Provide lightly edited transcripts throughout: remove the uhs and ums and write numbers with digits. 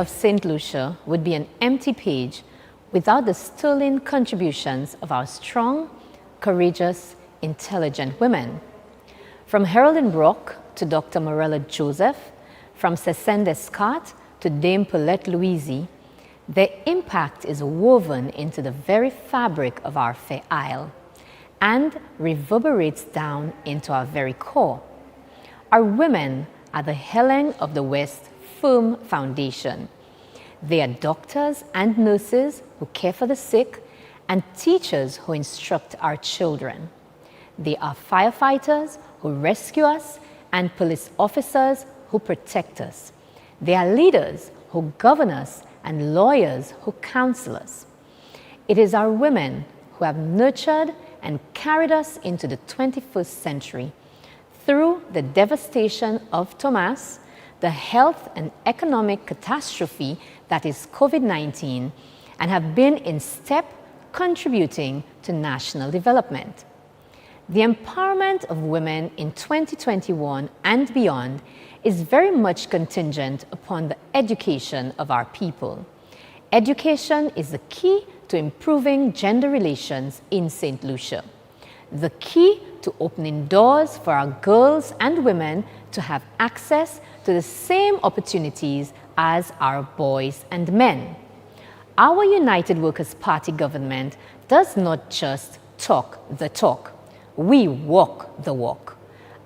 of St. Lucia would be an empty page without the sterling contributions of our strong, courageous, intelligent women. From Heraldine Brock to Dr. Morella Joseph, from Cecende Scott to Dame Paulette Louisi, their impact is woven into the very fabric of our fair isle and reverberates down into our very core. Our women are the Helen of the West firm foundation. They are doctors and nurses who care for the sick and teachers who instruct our children. They are firefighters who rescue us and police officers who protect us. They are leaders who govern us and lawyers who counsel us. It is our women who have nurtured and carried us into the 21st century through the devastation of Thomas, the health and economic catastrophe that is COVID-19, and have been in step contributing to national development. The empowerment of women in 2021 and beyond is very much contingent upon the education of our people. Education is the key to improving gender relations in St. Lucia, the key to opening doors for our girls and women to have access to the same opportunities as our boys and men. Our United Workers' Party government does not just talk the talk, we walk the walk.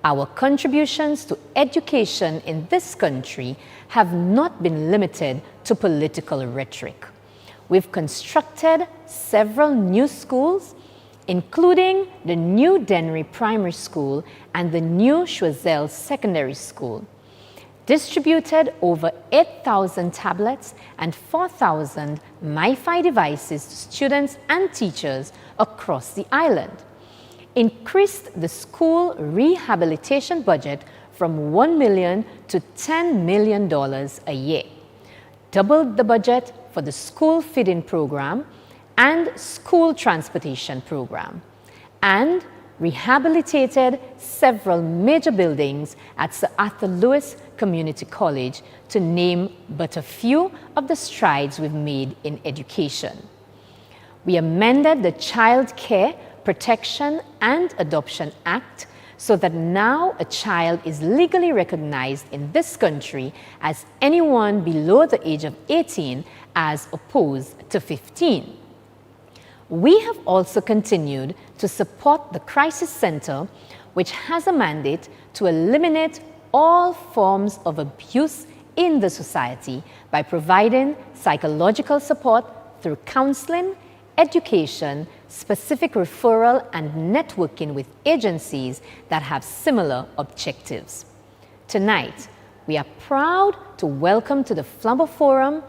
Our contributions to education in this country have not been limited to political rhetoric. We've constructed several new schools, including the new Dennery Primary School and the new Choiseul Secondary School, distributed over 8,000 tablets and 4,000 MiFi devices to students and teachers across the island, increased the school rehabilitation budget from $1 million to $10 million a year, doubled the budget for the school feeding program and school transportation program, and rehabilitated several major buildings at Sir Arthur Lewis Community College, to name but a few of the strides we've made in education. We amended the Child Care, Protection and Adoption Act so that now a child is legally recognized in this country as anyone below the age of 18 as opposed to 15. We have also continued to support the Crisis Center, which has a mandate to eliminate all forms of abuse in the society by providing psychological support through counseling, education, specific referral, and networking with agencies that have similar objectives. Tonight, we are proud to welcome to the Flambeau Forum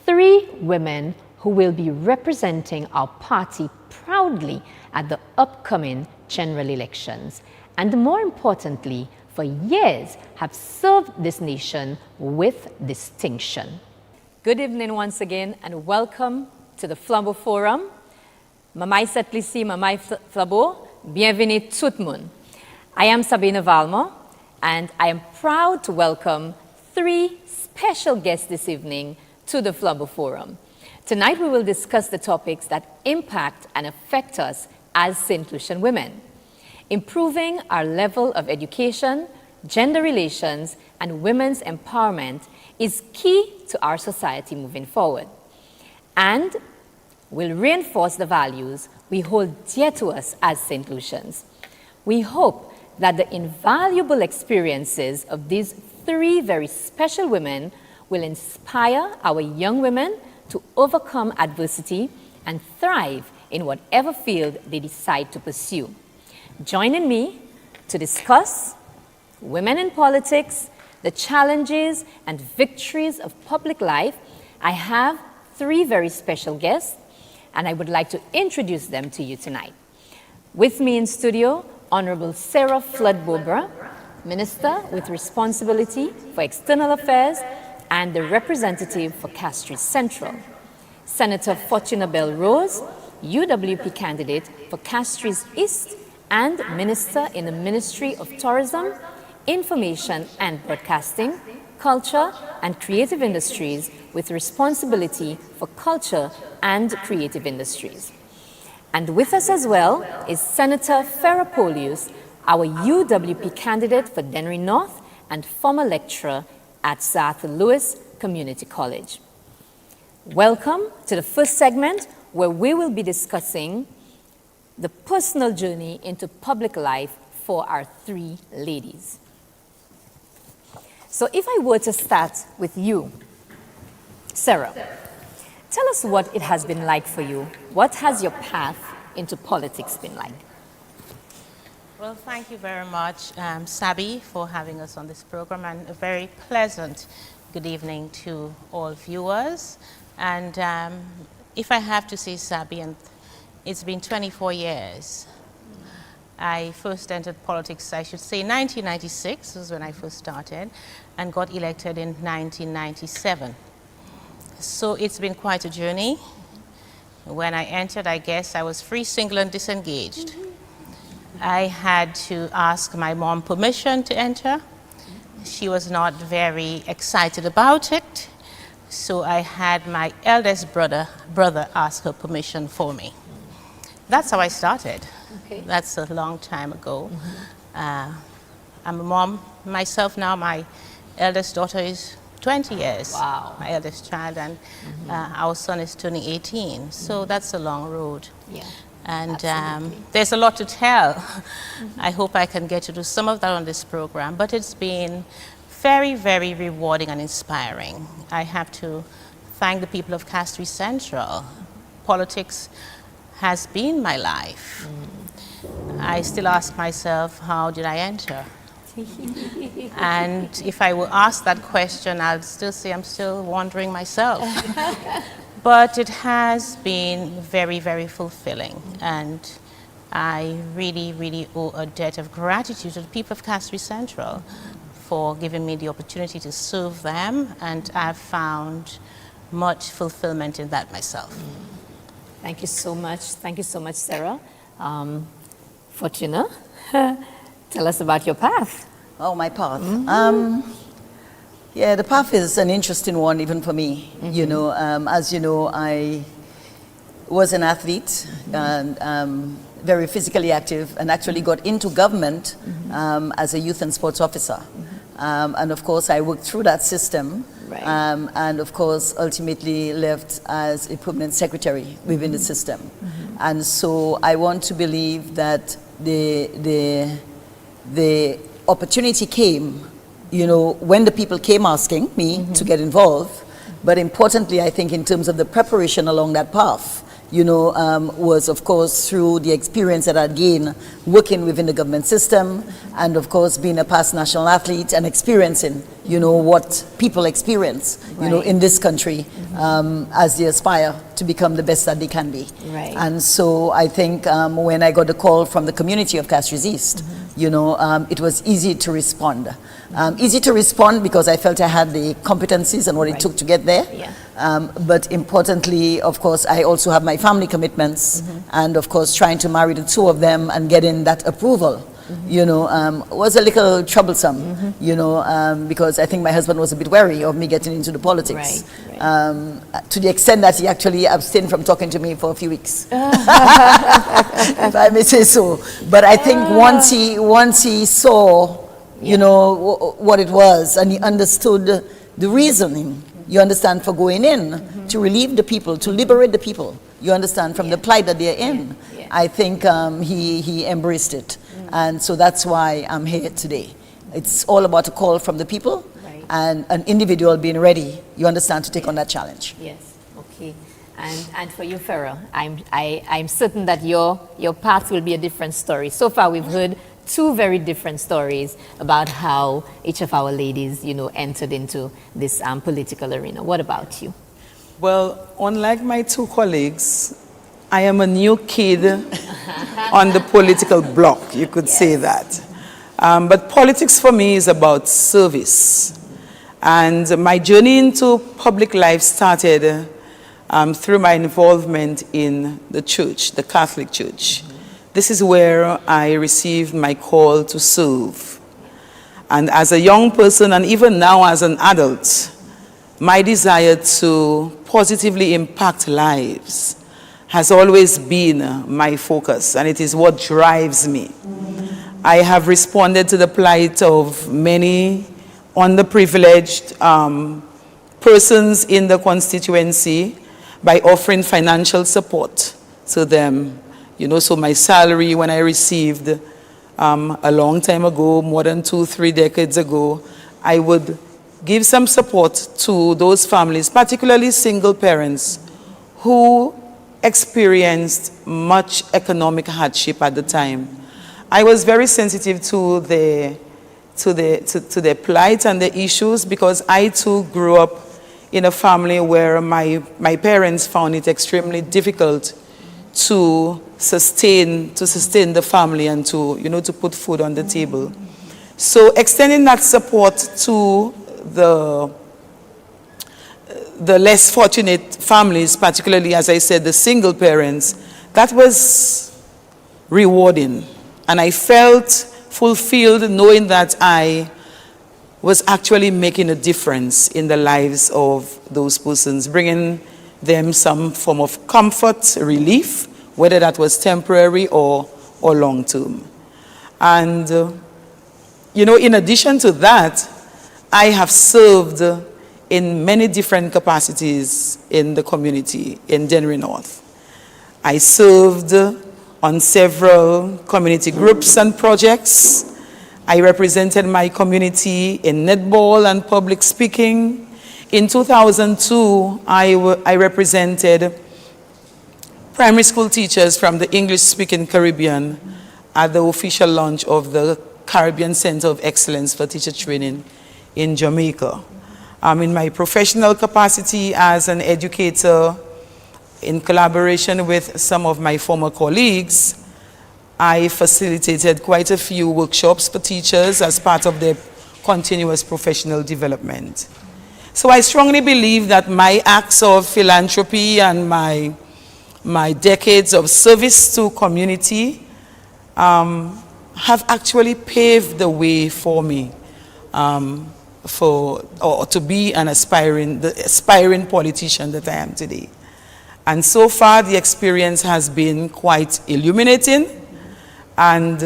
3 women who will be representing our party proudly at the upcoming general elections, and more importantly, for years have served this nation with distinction. Good evening once again, and welcome to the Flambeau Forum. Mamai Satlisi, Mamai Flambeau, bienvenue tout le monde. I am Sabine Valma, and I am proud to welcome 3 special guests this evening to the Flambeau Forum. Tonight we will discuss the topics that impact and affect us as St. Lucian women. Improving our level of education, gender relations, and women's empowerment is key to our society moving forward, and will reinforce the values we hold dear to us as St. Lucians. We hope that the invaluable experiences of these 3 very special women will inspire our young women to overcome adversity and thrive in whatever field they decide to pursue. Joining me to discuss women in politics, the challenges and victories of public life, I have 3 very special guests, and I would like to introduce them to you tonight. With me in studio, Honorable Sarah Flood-Bobra, Minister with responsibility for external affairs and the representative for Castries Central. Senator Fortuna Bell Rose, UWP candidate for Castries East and Minister in the Ministry of Tourism, Information and Broadcasting, culture and creative industries with responsibility for culture and creative industries. And with us as well is Senator Farah Polius, our UWP candidate for Dennery North and former lecturer at Sir Arthur Lewis Community College. Welcome to the first segment, where we will be discussing the personal journey into public life for our three ladies. So if I were to start with you, Sarah, tell us what it has been like for you. What has your path into politics been like? Well, thank you very much, Sabi, for having us on this program, and a very pleasant good evening to all viewers. And if I have to say, Sabi, and it's been 24 years. I first entered politics, I should say 1996 was when I first started, and got elected in 1997. So it's been quite a journey. When I entered, I guess I was free, single, and disengaged. I had to ask my mom permission to enter. She was not very excited about it, so I had my eldest brother ask her permission for me. That's how I started. Okay. That's a long time ago. I'm a mom myself now. My eldest daughter is 20 years. Wow. My eldest child, and our son is turning 18. So that's a long road. Yeah. And there's a lot to tell. I hope I can get to do some of that on this program, but it's been very, very rewarding and inspiring. I have to thank the people of Castries Central. Politics has been my life. I still ask myself, how did I enter? And if I were asked that question, I'd still say I'm still wondering myself. But it has been very, very fulfilling, and I really, really owe a debt of gratitude to the people of Castries Central for giving me the opportunity to serve them, and I've found much fulfillment in that myself. Thank you so much. Thank you so much, Sarah. Fortuna, tell us about your path. Oh, my path. Yeah, the path is an interesting one even for me. You know, as you know, I was an athlete and very physically active, and actually got into government as a youth and sports officer. And of course, I worked through that system. Right. And of course, ultimately left as a permanent secretary within the system. And so I want to believe that the opportunity came, you know, when the people came asking me to get involved. But importantly, I think in terms of the preparation along that path, you know, was of course through the experience that I'd gained working within the government system, and of course being a past national athlete and experiencing, you know, what people experience, you know, in this country as they aspire to become the best that they can be. Right. And so I think when I got the call from the community of Castries East, you know, it was easy to respond. Easy to respond because I felt I had the competencies and what it took to get there. Yeah. But importantly, of course, I also have my family commitments, and of course trying to marry the two of them and getting that approval, you know, was a little troublesome, you know, because I think my husband was a bit wary of me getting into the politics. Right. To the extent that he actually abstained from talking to me for a few weeks, if I may say so. But I think once he saw, you know, what it was, and he understood the reasoning, you understand, for going in to relieve the people, to liberate the people, you understand, from the plight that they're in. I think he embraced it. And so that's why I'm here today. It's all about a call from the people and an individual being ready, you understand, to take on that challenge. Yes, okay. And for you, Farah, I'm certain that your path will be a different story. So far, we've heard two very different stories about how each of our ladies, you know, entered into this political arena. What about you? Well, unlike my two colleagues, I am a new kid on the political block, you could say that. But politics for me is about service. And my journey into public life started through my involvement in the church, the Catholic Church. This is where I received my call to serve. And as a young person, and even now as an adult, my desire to positively impact lives has always been my focus, and it is what drives me. I have responded to the plight of many underprivileged persons in the constituency by offering financial support to them. You know, so my salary when I received a long time ago, more than 2-3 decades ago, I would give some support to those families, particularly single parents, who experienced much economic hardship at the time. I was very sensitive to their plight and their issues, because I too grew up in a family where my parents found it extremely difficult to sustain the family and to, you know, to put food on the table. So extending that support to the less fortunate families, particularly, as I said, the single parents, that was rewarding. And I felt fulfilled knowing that I was actually making a difference in the lives of those persons, bringing them some form of comfort, relief, whether that was temporary or long-term. And, you know, in addition to that, I have served in many different capacities in the community in Dennery North. I served on several community groups and projects. I represented my community in netball and public speaking. In 2002, I represented primary school teachers from the English-speaking Caribbean at the official launch of the Caribbean Center of Excellence for Teacher Training in Jamaica. In my professional capacity as an educator, in collaboration with some of my former colleagues, I facilitated quite a few workshops for teachers as part of their continuous professional development. So I strongly believe that my acts of philanthropy and my decades of service to community have actually paved the way for me to be the aspiring politician that I am today. And so far, the experience has been quite illuminating. And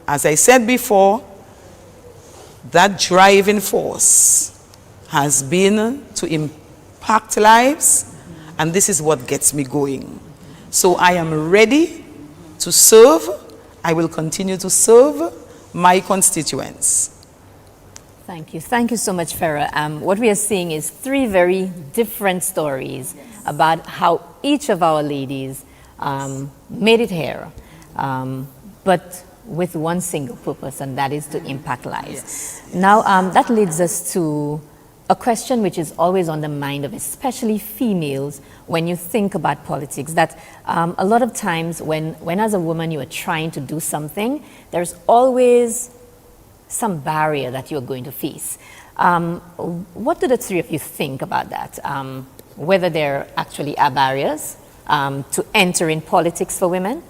as I said before, that driving force has been to impact lives, and this is what gets me going. So I am ready to serve. I will continue to serve my constituents. Thank you. Thank you so much, Farah. What we are seeing is 3 very different stories about how each of our ladies made it here, but with one single purpose, and that is to impact lives. Yes. Now, that leads us to a question which is always on the mind of especially females when you think about politics, that a lot of times when as a woman you are trying to do something, there's always some barrier that you're going to face. What do the 3 of you think about that? Whether there actually are barriers to enter in politics for women?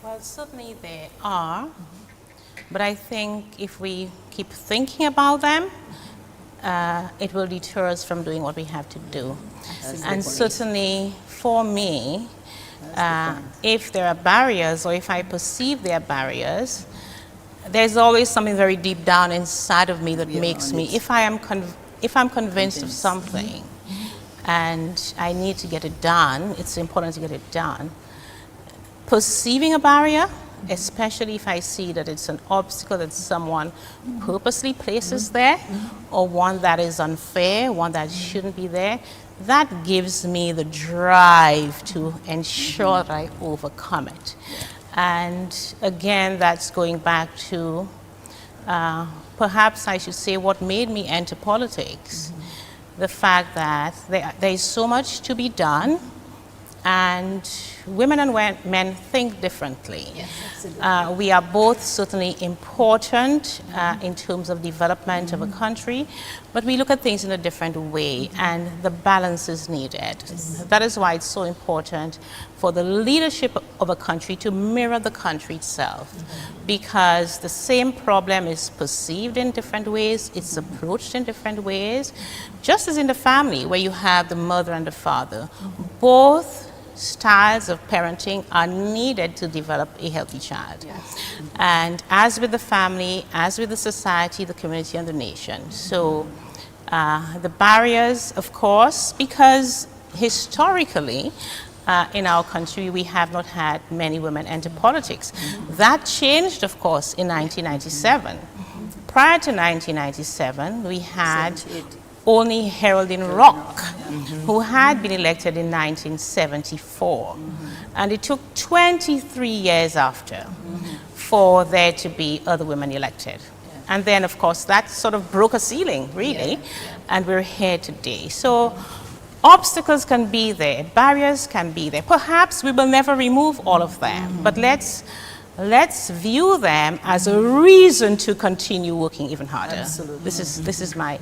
Well, certainly there are, but I think if we keep thinking about them, it will deter us from doing what we have to do. And certainly for me, if there are barriers, or if I perceive there are barriers, there's always something very deep down inside of me that makes me, if I'm convinced of something and I need to get it done, it's important to get it done. Perceiving a barrier, especially if I see that it's an obstacle that someone purposely places there, or one that is unfair, one that shouldn't be there, that gives me the drive to ensure that I overcome it. And again, that's going back to, perhaps I should say, what made me enter politics. The fact that there is so much to be done, and women and men think differently. Yes, absolutely. We are both certainly important in terms of development of a country, but we look at things in a different way, and the balance is needed. Yes. That is why it's so important for the leadership of a country to mirror the country itself, because the same problem is perceived in different ways, it's approached in different ways, just as in the family where you have the mother and the father. Both styles of parenting are needed to develop a healthy child. Yes. And as with the family, as with the society, the community, and the nation. So the barriers, of course, because historically in our country we have not had many women enter politics. That changed, of course, in 1997. Prior to 1997, we had only Geraldine Rock, who had been elected in 1974. And it took 23 years after for there to be other women elected. And then, of course, that sort of broke a ceiling, really, and we're here today. So obstacles can be there, barriers can be there. Perhaps we will never remove all of them, but let's view them as a reason to continue working even harder. Absolutely. This is my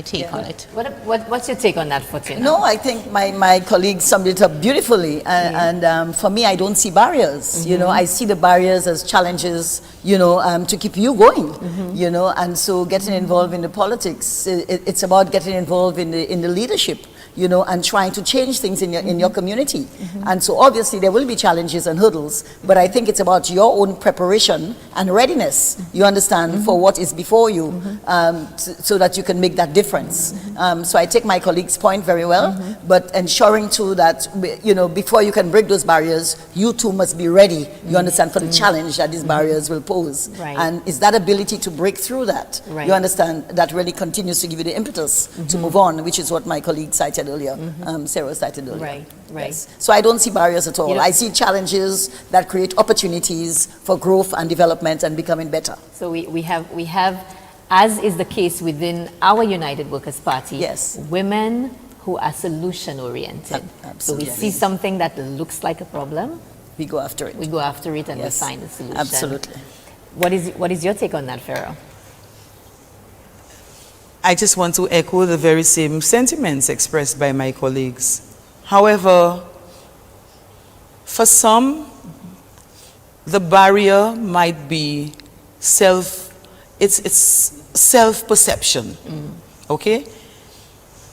take on it. What's your take on that, Fatina? No, I think my colleague summed it up beautifully. And for me, I don't see barriers. You know, I see the barriers as challenges, you know, to keep you going, you know. And so getting involved in the politics, it's about getting involved in the leadership, you know, and trying to change things in your community. And so obviously there will be challenges and hurdles, but I think it's about your own preparation and readiness, you understand, for what is before you, so that you can make that difference. So I take my colleague's point very well, but ensuring too that, you know, before you can break those barriers, you too must be ready, you understand, for the challenge that these barriers will pose. Right. And it's that ability to break through that, Right. you understand, that really continues to give you the impetus to move on, which is what my colleague cited earlier, Sarah cited earlier. Right, right. Yes. So I don't see barriers at all. You know- I see challenges that create opportunities for growth and development and becoming better. So we have, as is the case within our United Workers' Party, Yes. women who are solution oriented. So we Absolutely. see something that looks like a problem, We go after it. we go after it and Yes. we find a solution. Absolutely. What is your take on that, Pharaoh? I just want to echo the very same sentiments expressed by my colleagues. However, for some, the barrier might be it's self-perception, okay?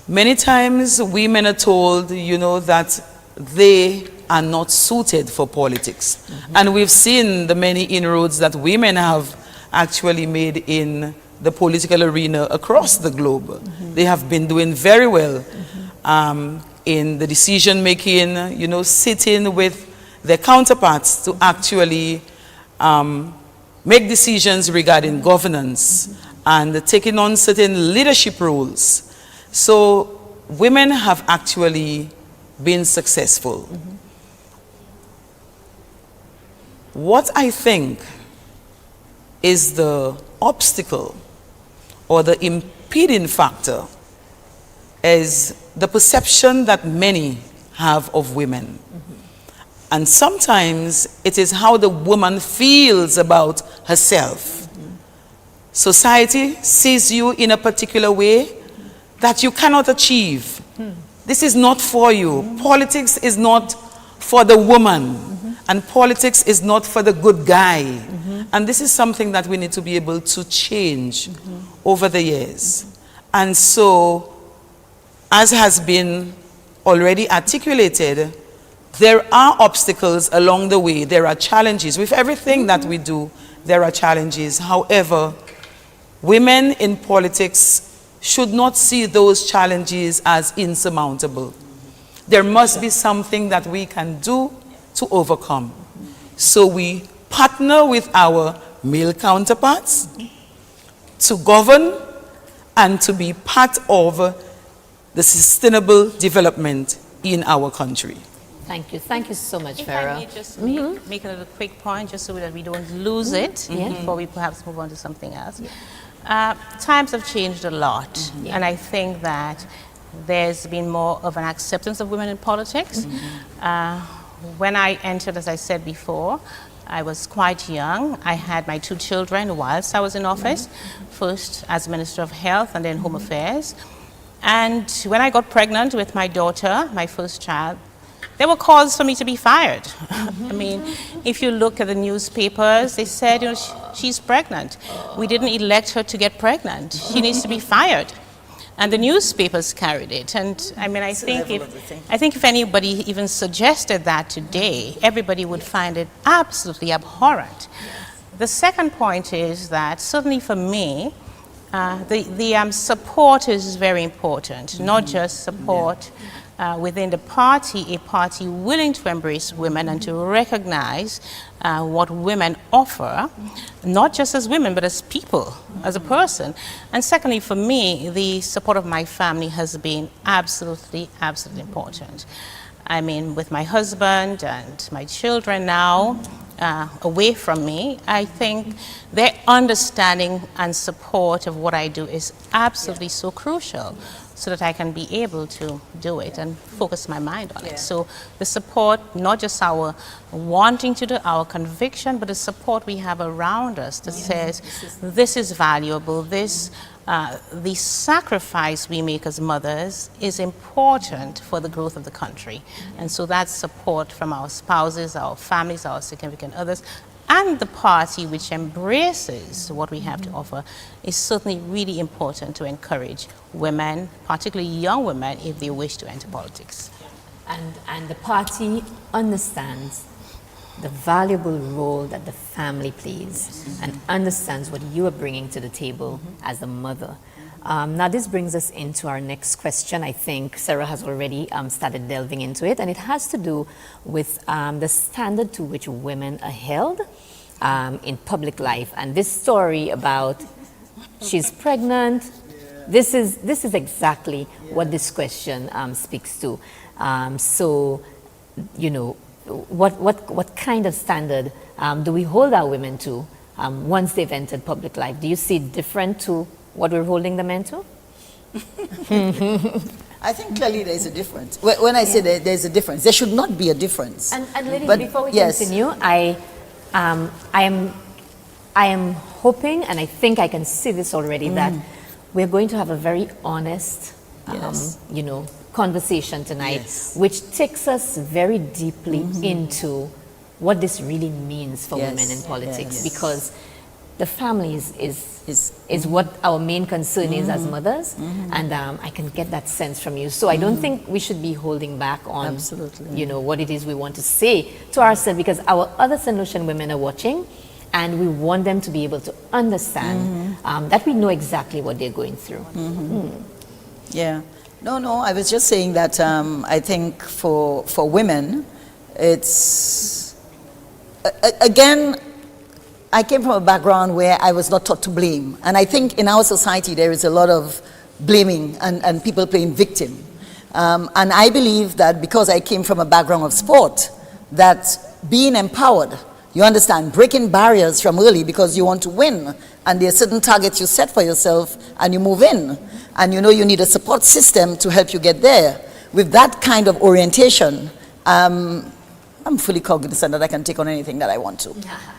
Many times women are told, you know, that they are not suited for politics. And we've seen the many inroads that women have actually made in the political arena across the globe. They have been doing very well in the decision making, you know, sitting with their counterparts to actually make decisions regarding governance and taking on certain leadership roles. So women have actually been successful. What I think is the obstacle or the impeding factor is the perception that many have of women. And sometimes it is how the woman feels about herself. Society sees you in a particular way that you cannot achieve. This is not for you. Politics is not for the woman. And politics is not for the good guy. And this is something that we need to be able to change over the years. And so, as has been already articulated, there are obstacles along the way. There are challenges. With everything that we do, there are challenges. However, women in politics should not see those challenges as insurmountable. There must be something that we can do to overcome. So we partner with our male counterparts to govern and to be part of the sustainable development in our country. Thank you. Thank you so much, If I Pharaoh. may just make a little quick point, just so that we don't lose it before we perhaps move on to something else. Times have changed a lot, and I think that there's been more of an acceptance of women in politics. When I entered, as I said before, I was quite young. I had my 2 children whilst I was in office, first as Minister of Health and then Home Affairs. And when I got pregnant with my daughter, my first child, there were calls for me to be fired. I mean, if you look at the newspapers, they said, you know, she's pregnant. We didn't elect her to get pregnant. She needs to be fired. And the newspapers carried it. And I mean, I think if anybody even suggested that today, everybody would find it absolutely abhorrent. The second point is that certainly for me, the support is very important, not just support within the party, a party willing to embrace women and to recognize what women offer, not just as women, but as people, as a person. And secondly, for me, the support of my family has been absolutely, absolutely important. I mean, with my husband and my children now away from me, I think their understanding and support of what I do is absolutely so crucial, so that I can be able to do it and focus my mind on it. So the support, not just our wanting to do, our conviction, but the support we have around us that says, this is valuable, this, the sacrifice we make as mothers is important for the growth of the country. And so that support from our spouses, our families, our significant others, and the party which embraces what we have to offer is certainly really important to encourage women, particularly young women, if they wish to enter politics. And the party understands the valuable role that the family plays and understands what you are bringing to the table as a mother. Now this brings us into our next question. I think Sarah has already started delving into it, and it has to do with the standard to which women are held in public life. And this story about she's pregnant, this is exactly what this question speaks to. So, you know, what kind of standard do we hold our women to once they've entered public life? Do you see it different to what we're holding the men to? I think clearly there's a difference. When I say there's a difference, there should not be a difference. And ladies, before we continue, I am hoping, and I think I can see this already, that we're going to have a very honest, you know, conversation tonight, which takes us very deeply into what this really means for women in politics, because the family is what our main concern is as mothers, and I can get that sense from you. So I don't think we should be holding back on, you know, what it is we want to say to ourselves, because our other St. Lucian women are watching, and we want them to be able to understand that we know exactly what they're going through. Yeah. No, I was just saying that I think for women, it's, again, I came from a background where I was not taught to blame. And I think in our society there is a lot of blaming and people playing victim. And I believe that because I came from a background of sport, that being empowered, you understand, breaking barriers from early because you want to win, and there are certain targets you set for yourself and you move in, and you know you need a support system to help you get there. With that kind of orientation, I'm fully cognizant that I can take on anything that I want to.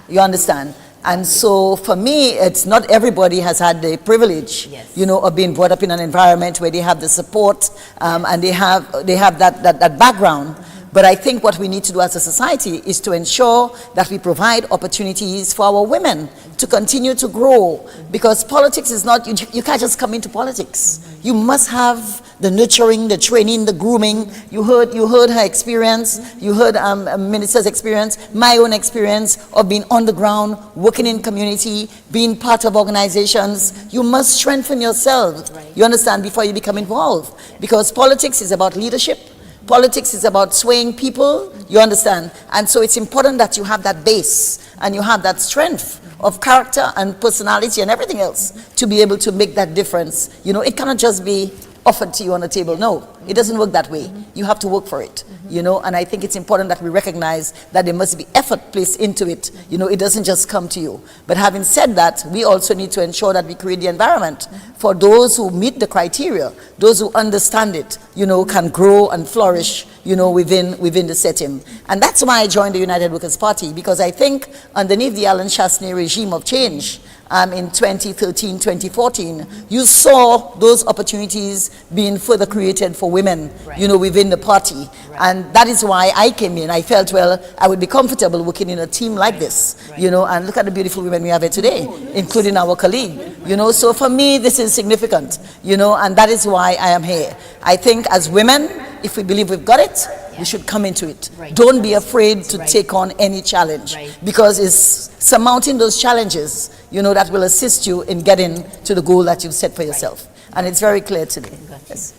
You understand? And so for me, it's not everybody has had the privilege, you know, of being brought up in an environment where they have the support and they have that background. But I think what we need to do as a society is to ensure that we provide opportunities for our women to continue to grow. Because politics is not, you can't just come into politics. You must have the nurturing, the training, the grooming. You heard her experience, you heard Minister's experience, my own experience of being on the ground, working in community, being part of organizations. You must strengthen yourself, you understand, before you become involved. Because politics is about leadership. Politics is about swaying people, you understand? And so it's important that you have that base and you have that strength of character and personality and everything else to be able to make that difference. You know, it cannot just be offered to you on the table. No, it doesn't work that way. You have to work for it, you know, and I think it's important that we recognize that there must be effort placed into it. You know, it doesn't just come to you. But having said that, we also need to ensure that we create the environment for those who meet the criteria, those who understand it, you know, can grow and flourish, you know, within the setting. And that's why I joined the United Workers' Party, because I think underneath the Alan Chasney regime of change, in 2013, 2014, you saw those opportunities being further created for women, you know, within the party. And that is why I came in. I felt, well, I would be comfortable working in a team like this, you know, and look at the beautiful women we have here today, including our colleague, you know. So for me, this is significant, you know, and that is why I am here. I think as women, if we believe we've got it, we should come into it. Don't be afraid to take on any challenge, because it's surmounting those challenges, you know, that will assist you in getting to the goal that you've set for yourself. And it's very clear today. Yes.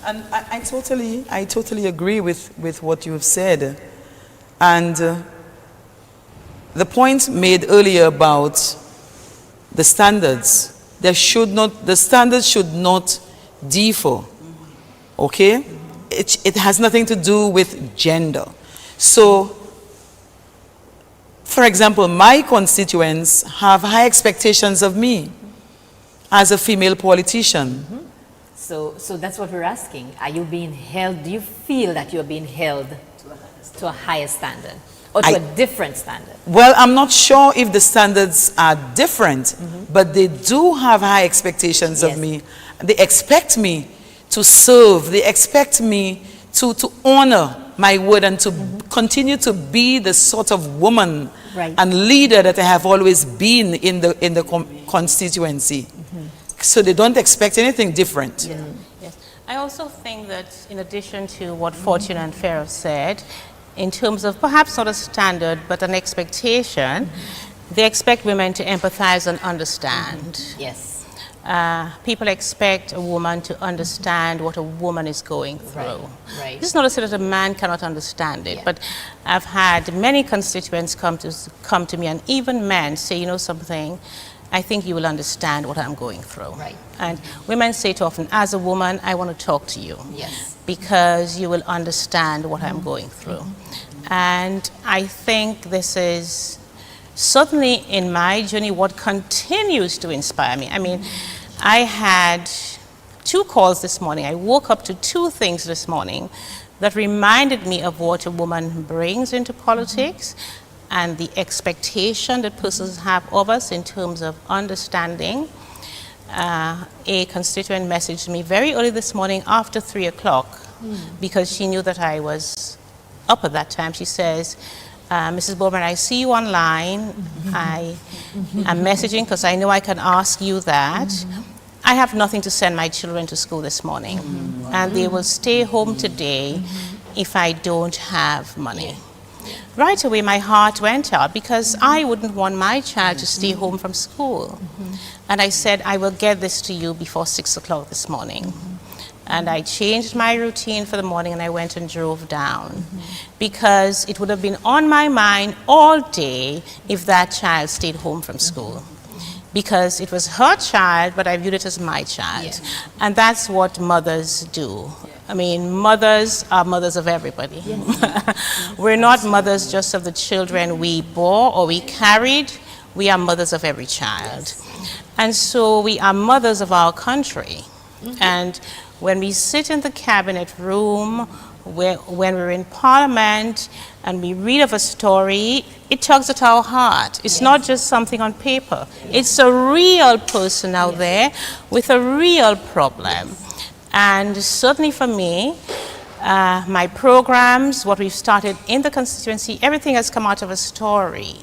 And I totally agree with what you have said. And the point made earlier about the standards, the standards should not differ, okay? It has nothing to do with gender. So, for example, my constituents have high expectations of me as a female politician. So that's what we're asking. Are you being held, do you feel that you're being held to a higher standard or to a different standard? Well, I'm not sure if the standards are different, but they do have high expectations of me. They expect me to serve. They expect me to honor my word and to continue to be the sort of woman and leader that I have always been in the constituency. So they don't expect anything different. Yes. I also think that in addition to what Fortune and Pharaoh said, in terms of perhaps not a standard but an expectation, they expect women to empathize and understand. Yes. People expect a woman to understand what a woman is going through. This is not to say that a man cannot understand it, but I've had many constituents come to me, and even men say, you know something, I think you will understand what I'm going through. And women say it often, as a woman, I want to talk to you because you will understand what I'm going through. And I think this is certainly in my journey what continues to inspire me. I mean, I had 2 calls this morning. I woke up to 2 things this morning that reminded me of what a woman brings into politics and the expectation that persons have of us in terms of understanding. A constituent messaged me very early this morning after 3 o'clock because she knew that I was up at that time. She says, Mrs. Bowman, I see you online. I am messaging because I know I can ask you that. I have nothing to send my children to school this morning, and they will stay home today if I don't have money. Right away, my heart went out because I wouldn't want my child to stay home from school. And I said, I will get this to you before 6 o'clock this morning. And I changed my routine for the morning and I went and drove down because it would have been on my mind all day if that child stayed home from school. Because it was her child, but I viewed it as my child. And that's what mothers do. I mean, mothers are mothers of everybody. We're not mothers just of the children we bore or we carried. We are mothers of every child. And so we are mothers of our country. And when we sit in the cabinet room, when we're in Parliament and we read of a story, it tugs at our heart. It's not just something on paper. It's a real person out there with a real problem. And certainly for me, my programs, what we've started in the constituency, everything has come out of a story,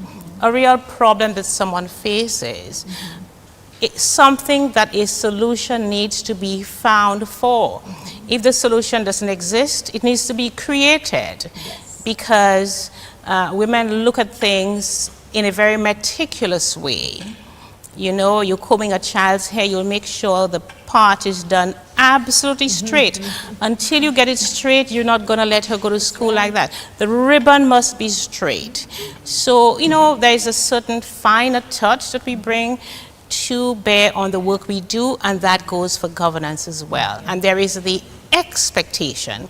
a real problem that someone faces. It's something that a solution needs to be found for. If the solution doesn't exist, it needs to be created because women look at things in a very meticulous way. You know, you're combing a child's hair, you'll make sure the part is done absolutely straight. Until you get it straight, you're not going to let her go to school like that. The ribbon must be straight. So, you know, there's a certain finer touch that we bring to bear on the work we do, and that goes for governance as well. And there is the expectation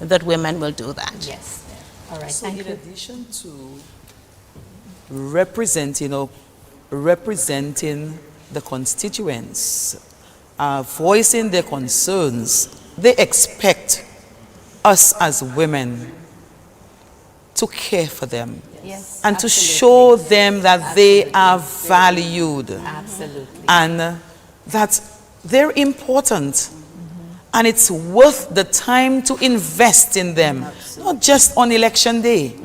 that women will do that. Yes. All right, So thank in you. addition to representing the constituents, voicing their concerns, they expect us as women to care for them. Yes, And to absolutely. show them that they are valued. Absolutely. And that they're important. And it's worth the time to invest in them. Not just on election day.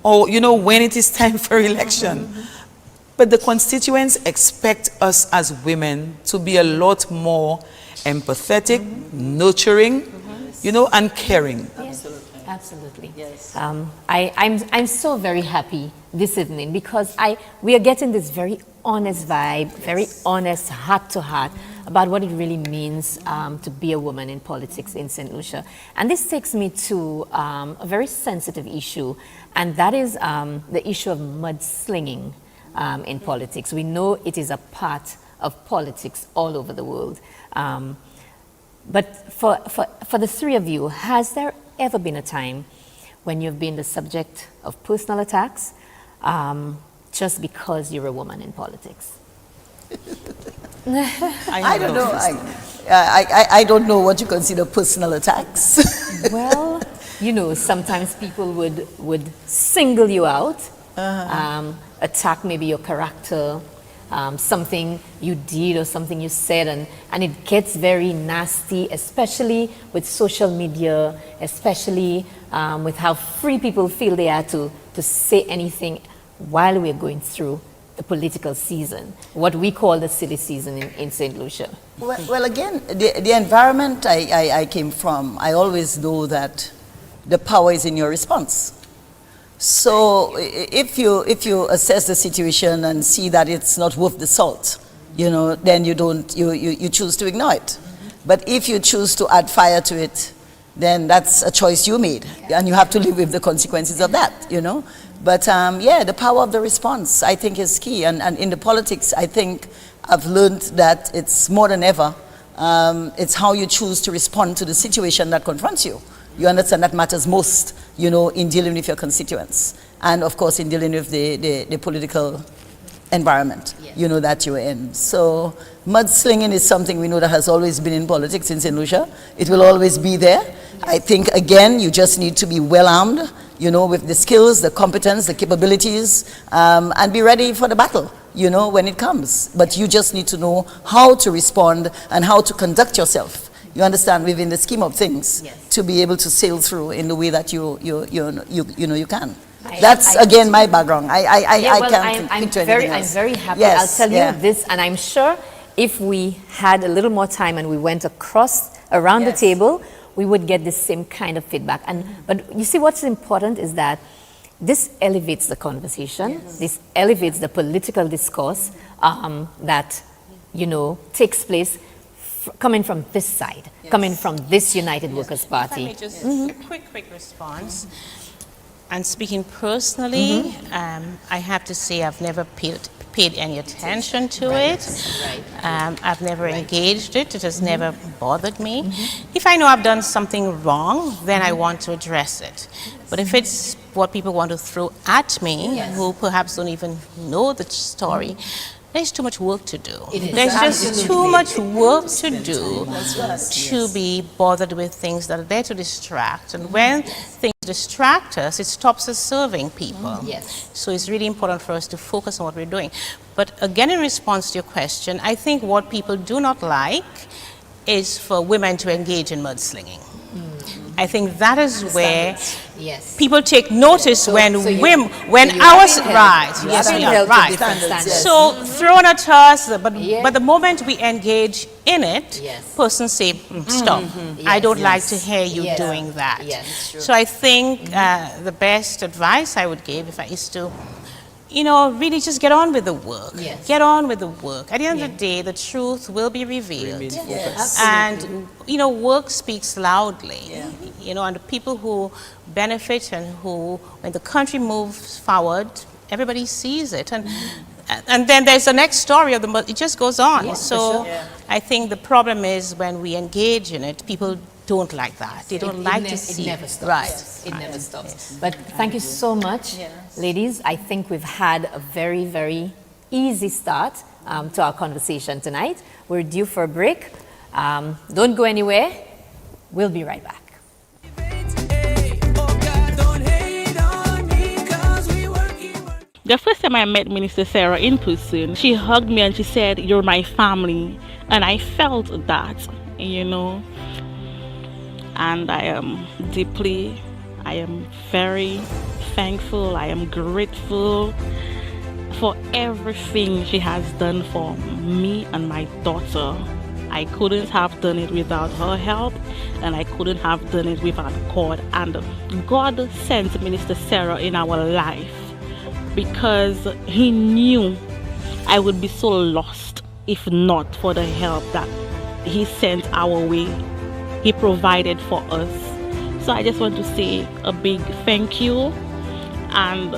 Or, when it is time for election. But the constituents expect us as women to be a lot more empathetic, nurturing, and caring. Absolutely. Yes. I'm so very happy this evening because we are getting this very honest vibe, very honest heart to heart about what it really means to be a woman in politics in St. Lucia. And this takes me to a very sensitive issue, and that is the issue of mudslinging in politics. We know it is a part of politics all over the world. But for the three of you, has there ever been a time when you've been the subject of personal attacks just because you're a woman in politics? I don't know. I don't know what you consider personal attacks. Well, sometimes people would single you out, attack maybe your character, something you did or something you said, and it gets very nasty, especially with social media, especially with how free people feel they are to say anything while we're going through the political season, what we call the silly season in St. Lucia. Well, again, the environment I came from, I always know that the power is in your response. So if you assess the situation and see that it's not worth the salt, then you choose to ignore it. But if you choose to add fire to it, then that's a choice you made, and you have to live with the consequences of that, But the power of the response, I think, is key. And in the politics, I think I've learned that it's more than ever. It's how you choose to respond to the situation that confronts you. You understand that matters most, in dealing with your constituents. And, of course, in dealing with the political environment, that you're in. So mudslinging is something we know that has always been in politics in St. Lucia. It will always be there. I think, again, you just need to be well armed, with the skills, the competence, the capabilities, and be ready for the battle, when it comes. But you just need to know how to respond and how to conduct yourself. You understand, within the scheme of things, to be able to sail through in the way that you can. That's again my background. I'm very happy. Yes, I'll tell you this, and I'm sure if we had a little more time and we went around the table, we would get the same kind of feedback. But you see, what's important is that this elevates the conversation. This elevates the political discourse that takes place coming from this side, coming from this United Workers' Party. If I may just a quick response. And speaking personally, I have to say I've never paid any attention to it. I've never engaged it. It has never bothered me. If I know I've done something wrong, then I want to address it. But if it's what people want to throw at me, who perhaps don't even know the story, there's too much work to do. There's just too much work to do to be bothered with things that are there to distract. And when things distract us, it stops us serving people. So it's really important for us to focus on what we're doing. But again, in response to your question, I think what people do not like is for women to engage in mudslinging. I think that is where people take notice when ours right. Yes, we are right. So thrown at us, but the moment we engage in it, persons say, "Stop! I don't like to hear you doing that." So I think the best advice I would give is to, really just get on with the work. Get on with the work. At the end of the day, the truth will be revealed. And, work speaks loudly. And the people who benefit and who, when the country moves forward, everybody sees it. And And then there's the next story of it just goes on. Yeah, so for sure. I think the problem is when we engage in it, people don't like that. They don't like to see. It never stops. Right. Yes, it never stops. But thank you so much, ladies. I think we've had a very, very easy start to our conversation tonight. We're due for a break. Don't go anywhere. We'll be right back. The first time I met Minister Sarah in person, she hugged me and she said, "You're my family." And I felt that, you know. And I am very thankful. I am grateful for everything she has done for me and my daughter. I couldn't have done it without her help, and I couldn't have done it without God. And God sent Minister Sarah in our life because He knew I would be so lost if not for the help that He sent our way. He provided for us. So I just want to say a big thank you, and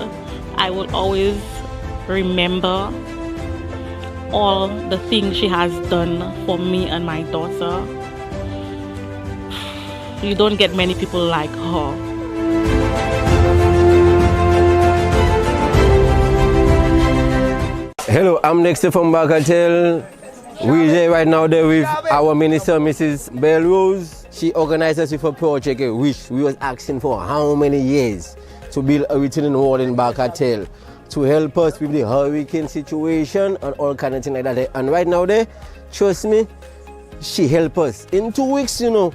I will always remember all the things she has done for me and my daughter. You don't get many people like her. Hello, I'm next from Bagatel. We're there right now there with our minister, Mrs. Bell Rose. She organized us with a project which we was asking for how many years to build a returning wall in Bagatel to help us with the hurricane situation and all kind of things like that. And right now there, trust me, she helped us. In 2 weeks, you know,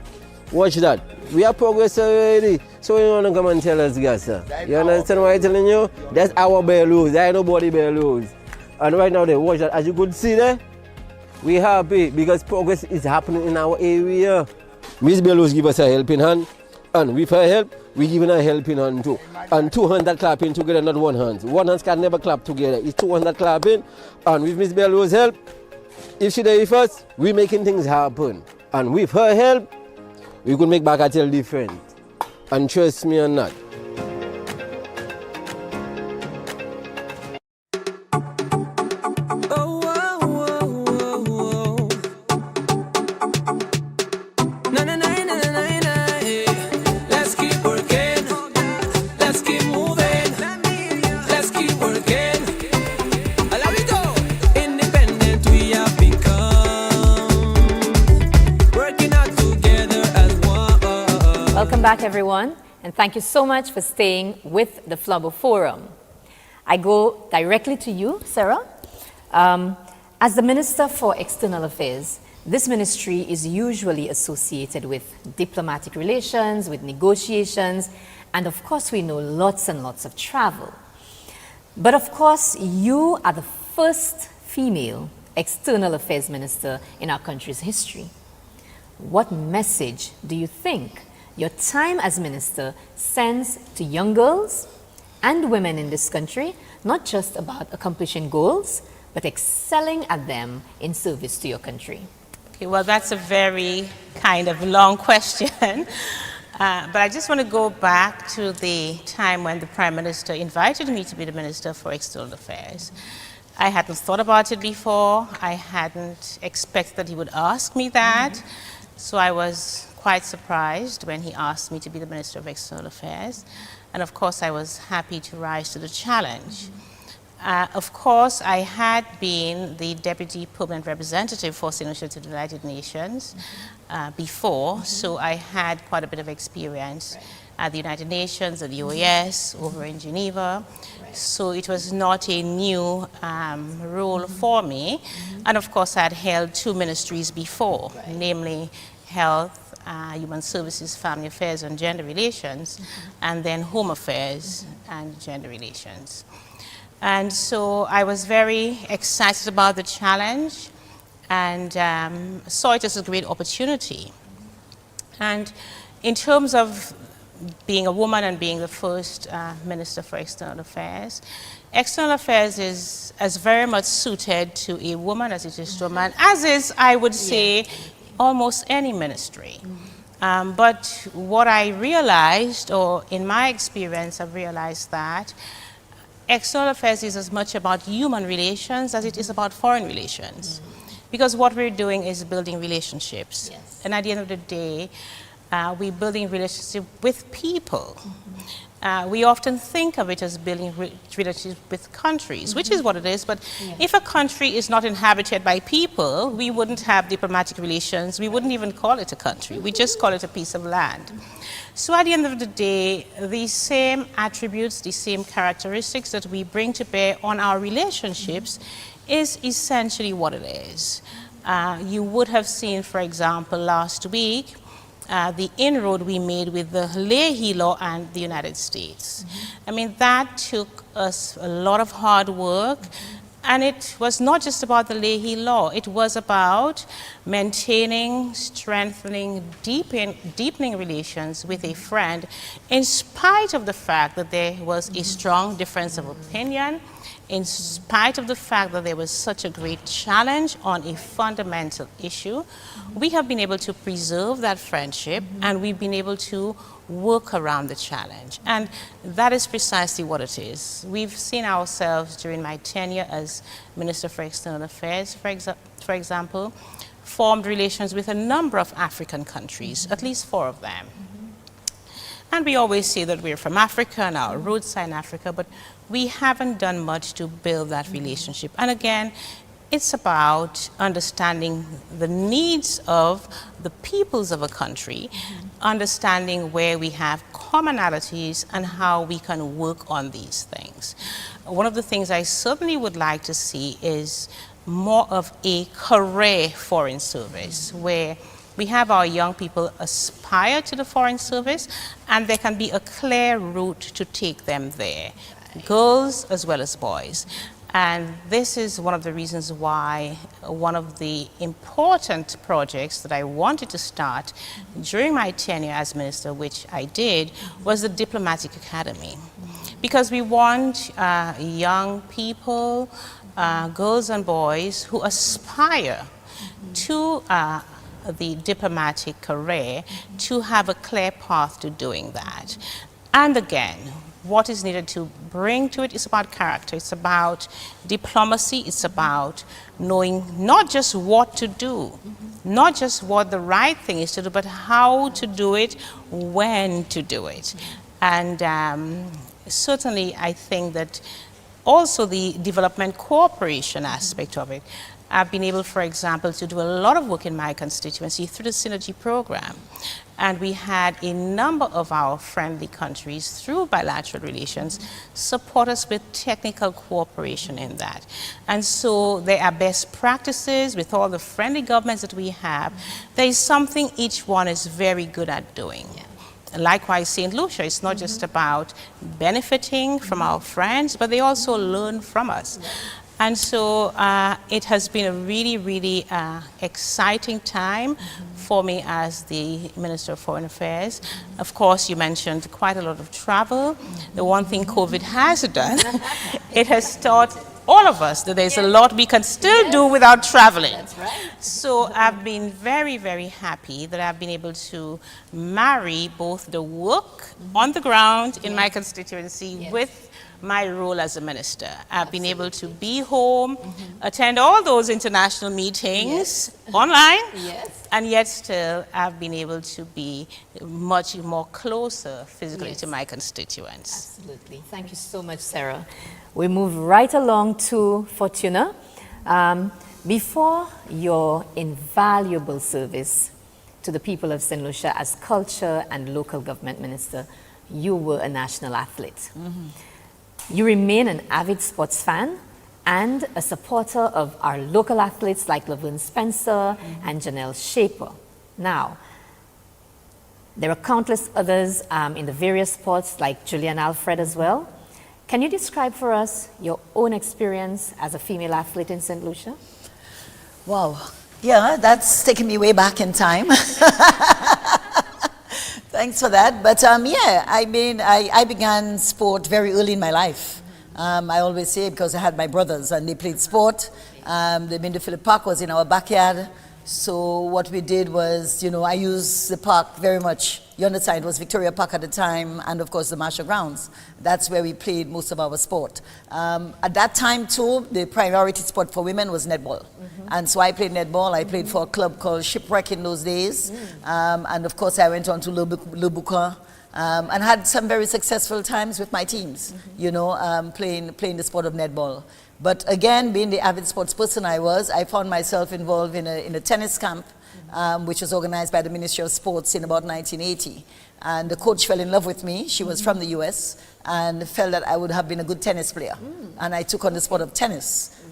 watch that. We have progress already. So you want to come and tell us, guys, sir. You understand what I'm telling you? That's our Bell Rose. There ain't nobody Bell Rose. And right now there, watch that. As you could see there, we happy because progress is happening in our area. Miss Bellows give us a helping hand, and with her help, we giving her a helping hand too. And 2 hands that clapping together, not 1 hand. 1 hand can never clap together. It's 2 hands that clapping, and with Miss Bellows' help, if she there with us, we making things happen. And with her help, we could make Bagatel different. And trust me on that. Welcome back, everyone, and thank you so much for staying with the FLUBO Forum. I go directly to you, Sarah. As the Minister for External Affairs, this ministry is usually associated with diplomatic relations, with negotiations, and of course we know lots and lots of travel. But of course, you are the first female External Affairs Minister in our country's history. What message do you think your time as minister sends to young girls and women in this country, not just about accomplishing goals, but excelling at them in service to your country? Okay, well, that's a very kind of long question. But I just want to go back to the time when the Prime Minister invited me to be the Minister for External Affairs. I hadn't thought about it before. I hadn't expected that he would ask me that. So I was quite surprised when he asked me to be the Minister of External Affairs. And of course, I was happy to rise to the challenge. Of course, I had been the Deputy Permanent Representative for St. to the United Nations before, so I had quite a bit of experience at the United Nations, at the OAS, over in Geneva. So it was not a new role for me. And of course, I had held 2 ministries before, namely Health, Human Services, Family Affairs and Gender Relations, and then Home Affairs and Gender Relations. And so I was very excited about the challenge and saw it as a great opportunity. And in terms of being a woman and being the first Minister for External Affairs is as very much suited to a woman as it is to a man, as is, I would say, almost any ministry. But what I realized, or in my experience, I've realized that external affairs is as much about human relations as it is about foreign relations. Because what we're doing is building relationships. Yes. And at the end of the day, we're building relationships with people. We often think of it as building relationships with countries, which is what it is, but if a country is not inhabited by people, we wouldn't have diplomatic relations, we wouldn't even call it a country, we just call it a piece of land. So at the end of the day, these same attributes, the same characteristics that we bring to bear on our relationships is essentially what it is. You would have seen, for example, last week, the inroad we made with the Leahy Law and the United States. I mean, that took us a lot of hard work, and it was not just about the Leahy Law. It was about maintaining, strengthening, deepening relations with a friend, in spite of the fact that there was a strong difference of opinion, in spite of the fact that there was such a great challenge on a fundamental issue. We have been able to preserve that friendship, and we've been able to work around the challenge. And that is precisely what it is. We've seen ourselves during my tenure as Minister for External Affairs, for example, formed relations with a number of African countries, at least 4 of them. And we always say that we're from Africa and our roots are in Africa, but we haven't done much to build that relationship. And again, it's about understanding the needs of the peoples of a country, understanding where we have commonalities and how we can work on these things. One of the things I certainly would like to see is more of a career foreign service, where we have our young people aspire to the foreign service, and there can be a clear route to take them there, girls as well as boys. And this is one of the reasons why one of the important projects that I wanted to start during my tenure as minister, which I did, was the Diplomatic Academy. Because we want young people, girls and boys who aspire to the diplomatic career to have a clear path to doing that. And again, what is needed to bring to it is about character. It's about diplomacy. It's about knowing not just what to do, not just what the right thing is to do, but how to do it, when to do it. And certainly I think that also the development cooperation aspect of it. I've been able, for example, to do a lot of work in my constituency through the Synergy program. And we had a number of our friendly countries, through bilateral relations, support us with technical cooperation in that. And so there are best practices with all the friendly governments that we have. There is something each one is very good at doing. Likewise, St. Lucia, it's not just about benefiting from our friends, but they also learn from us. And so it has been a really, really exciting time for me as the Minister of Foreign Affairs. Of course, you mentioned quite a lot of travel. The one thing COVID has done, it has taught all of us that there's a lot we can still do without traveling. That's right. So I've been very, very happy that I've been able to marry both the work on the ground in my constituency with my role as a minister. I've been able to be home, attend all those international meetings online, and yet still I've been able to be much more closer physically to my constituents. Absolutely. Thank you so much, Sarah. We move right along to Fortuna. Before your invaluable service to the people of St. Lucia as culture and local government minister, you were a national athlete. You remain an avid sports fan and a supporter of our local athletes like Laverne Spencer and Janelle Shaper. Now, there are countless others in the various sports like Julian Alfred as well. Can you describe for us your own experience as a female athlete in St. Lucia? Wow. Yeah, that's taking me way back in time. Thanks for that. But yeah, I mean, I began sport very early in my life. I always say because I had my brothers and they played sport. The Philip Park was in our backyard. So what we did was, you know, I used the park very much. You understand, it was Victoria Park at the time, and of course the Marshall Grounds. That's where we played most of our sport. At that time too, the priority sport for women was netball. And so I played netball. I played for a club called Shipwreck in those days. And of course I went on to Lubuka. And had some very successful times with my teams, you know, playing the sport of netball. But again, being the avid sports person I found myself involved in a tennis camp, which was organized by the Ministry of Sports in about 1980. And the coach fell in love with me. She was from the US and felt that I would have been a good tennis player. And I took on the sport of tennis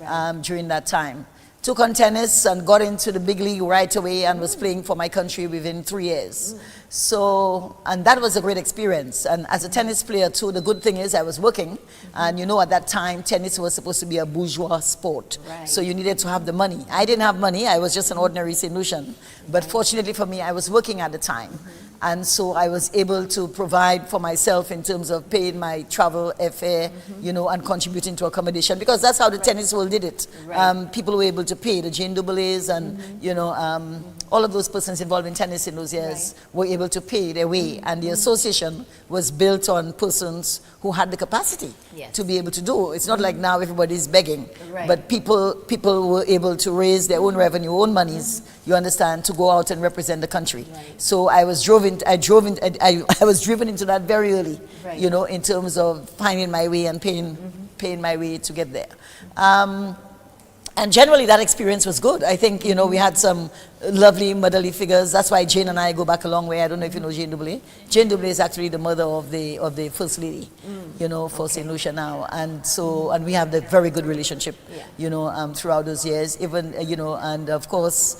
during that time. Took on tennis and got into the big league right away and was playing for my country within 3 years. So, and that was a great experience. And as a tennis player too, the good thing is I was working. And you know, at that time, tennis was supposed to be a bourgeois sport. So you needed to have the money. I didn't have money. I was just an ordinary St. Lucian. But fortunately for me, I was working at the time. And so I was able to provide for myself in terms of paying my travel, airfare, you know, and contributing to accommodation, because that's how the tennis world did it. People were able to pay, the UWPs and, you know, all of those persons involved in tennis in those years were able to pay their way. And the association was built on persons who had the capacity to be able to do. It's not like now everybody's begging, but people were able to raise their own revenue, own monies, you understand, to go out and represent the country. So I was driven into that very early, you know, in terms of finding my way and paying my way to get there. And generally that experience was good. I think, you know, we had some lovely motherly figures. That's why Jane and I go back a long way. I don't know if you know Jane Dublé. Jane Dublé is actually the mother of the First Lady, you know, for St. Lucia now. And so, and we have a very good relationship, you know, throughout those years. Even, you know, and of course,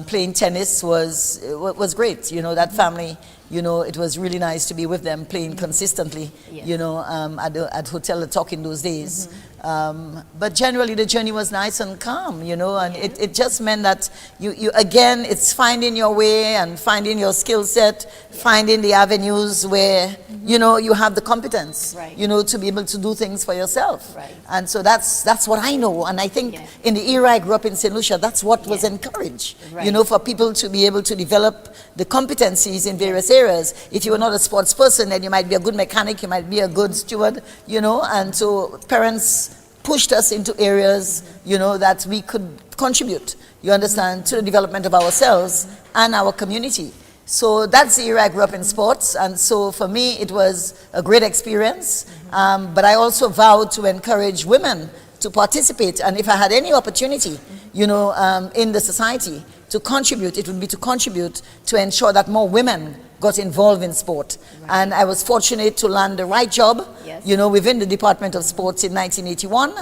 playing tennis was great. You know, that family, you know, it was really nice to be with them playing consistently, you know, at Hotel The Talk in those days. But generally the journey was nice and calm, you know, and it just meant that you again, it's finding your way and finding your skill set, finding the avenues where, you know, you have the competence, you know, to be able to do things for yourself. And so that's what I know. And I think in the era I grew up in St. Lucia, that's what was encouraged, you know, for people to be able to develop the competencies in various areas. If you were not a sports person, then you might be a good mechanic, you might be a good steward, you know, and so parents pushed us into areas, you know, that we could contribute, you understand, to the development of ourselves and our community. So that's the era I grew up in sports, and so for me it was a great experience, but I also vowed to encourage women to participate, and if I had any opportunity, you know, in the society to contribute, it would be to contribute to ensure that more women got involved in sport. And I was fortunate to land the right job, you know, within the Department of Sports in 1981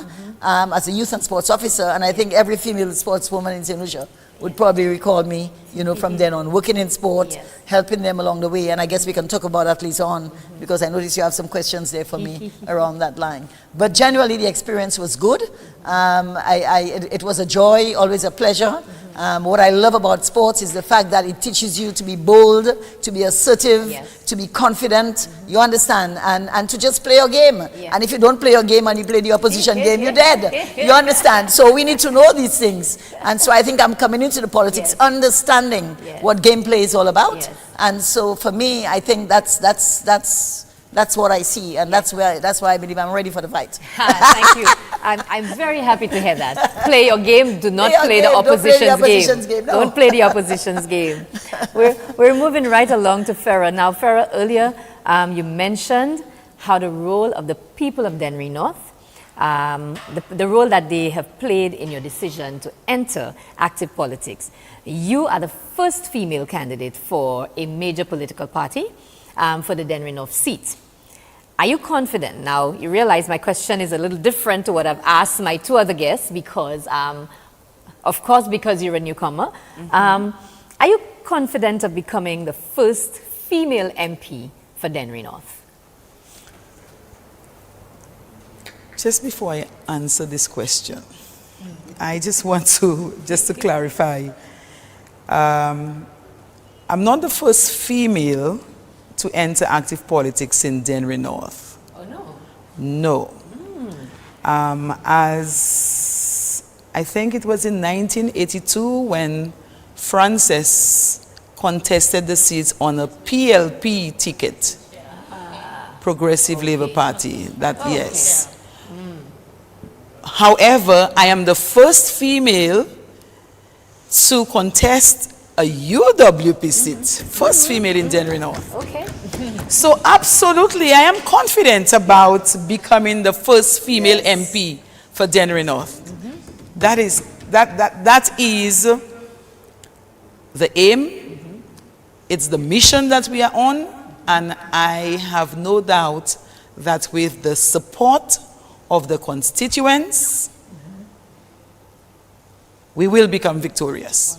as a youth and sports officer. And I think every female sportswoman in St. Lucia would probably recall me, you know, from then on, working in sport, helping them along the way. And I guess we can talk about that later on, because I notice you have some questions there for me around that line. But generally the experience was good. It was a joy, always a pleasure. What I love about sports is the fact that it teaches you to be bold, to be assertive, to be confident, you understand, and to just play your game. And if you don't play your game and you play the opposition game, you're dead. You understand? So we need to know these things. And so I think I'm coming into the politics understanding what gameplay is all about. And so for me, I think that's what I see, and that's why I believe I'm ready for the fight. Thank you. I'm very happy to hear that. Play your game, do not play the opposition's game. Don't play the opposition's game. We're moving right along to Farah. Now, Farah, earlier you mentioned how the role of the people of Dennery North, the role that they have played in your decision to enter active politics. You are the first female candidate for a major political party for the Dennery North seat. Are you confident? Now, you realize my question is a little different to what I've asked my two other guests because, of course, because you're a newcomer. Are you confident of becoming the first female MP for Dennery North? Just before I answer this question, I just want to clarify. I'm not the first female to enter active politics in Dennery North. Oh, no? No. As I think it was in 1982 when Frances contested the seats on a PLP ticket, Progressive Labour Party. That yes. However, I am the first female to contest a UWP seat, first female in Dennery North. Okay. So absolutely, I am confident about becoming the first female MP for Dennery North. That is the aim. It's the mission that we are on, and I have no doubt that with the support of the constituents, we will become victorious.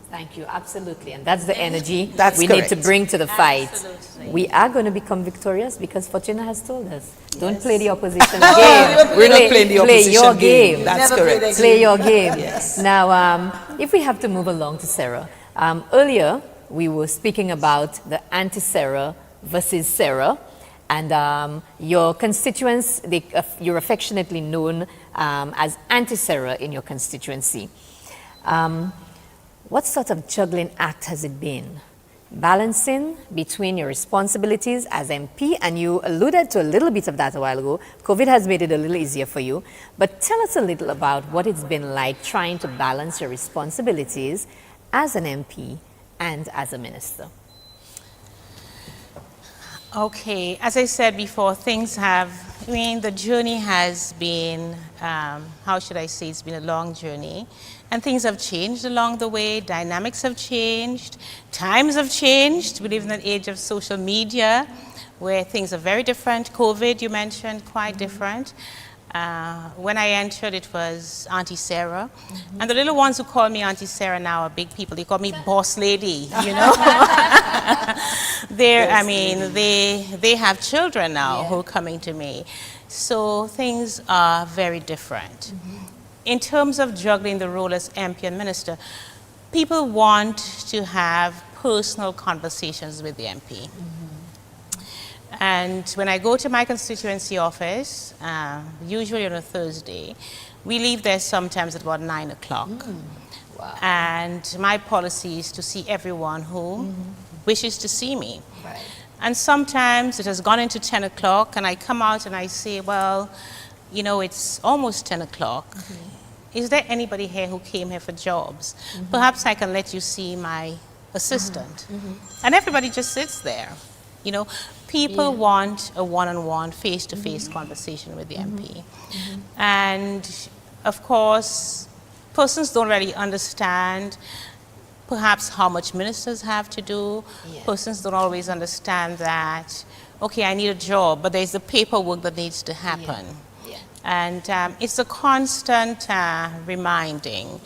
Thank you, absolutely. And that's the energy That's we correct. need to bring to the fight. Absolutely. We are going to become victorious because Fortuna has told us, don't play the opposition game. We're not playing the Play opposition your game. game. That's Never play correct. that Play your game. Yes. Now, if we have to move along to Sarah, earlier we were speaking about the anti-Sarah versus Sarah, and your constituents, you're affectionately known as anti-Sarah in your constituency. What sort of juggling act has it been? Balancing between your responsibilities as MP, and you alluded to a little bit of that a while ago. COVID has made it a little easier for you, but tell us a little about what it's been like trying to balance your responsibilities as an MP and as a minister. Okay, as I said before, the journey has been, how should I say, it's been a long journey. And things have changed along the way, dynamics have changed, times have changed. We live in an age of social media where things are very different. COVID, you mentioned, quite different. When I entered, it was Auntie Sarah. And the little ones who call me Auntie Sarah now are big people. They call me boss lady, you know. They have children now who are coming to me. So things are very different. In terms of juggling the role as MP and minister, people want to have personal conversations with the MP. And when I go to my constituency office, usually on a Thursday, we leave there sometimes at about 9 o'clock. Wow. And my policy is to see everyone who wishes to see me. Right. And sometimes it has gone into 10 o'clock and I come out and I say, well, you know, it's almost 10 o'clock. Is there anybody here who came here for jobs? Perhaps I can let you see my assistant. And everybody just sits there. You know, people want a one-on-one, face-to-face conversation with the MP. And of course, persons don't really understand perhaps how much ministers have to do. Persons don't always understand that, okay, I need a job, but there's the paperwork that needs to happen. And it's a constant reminding.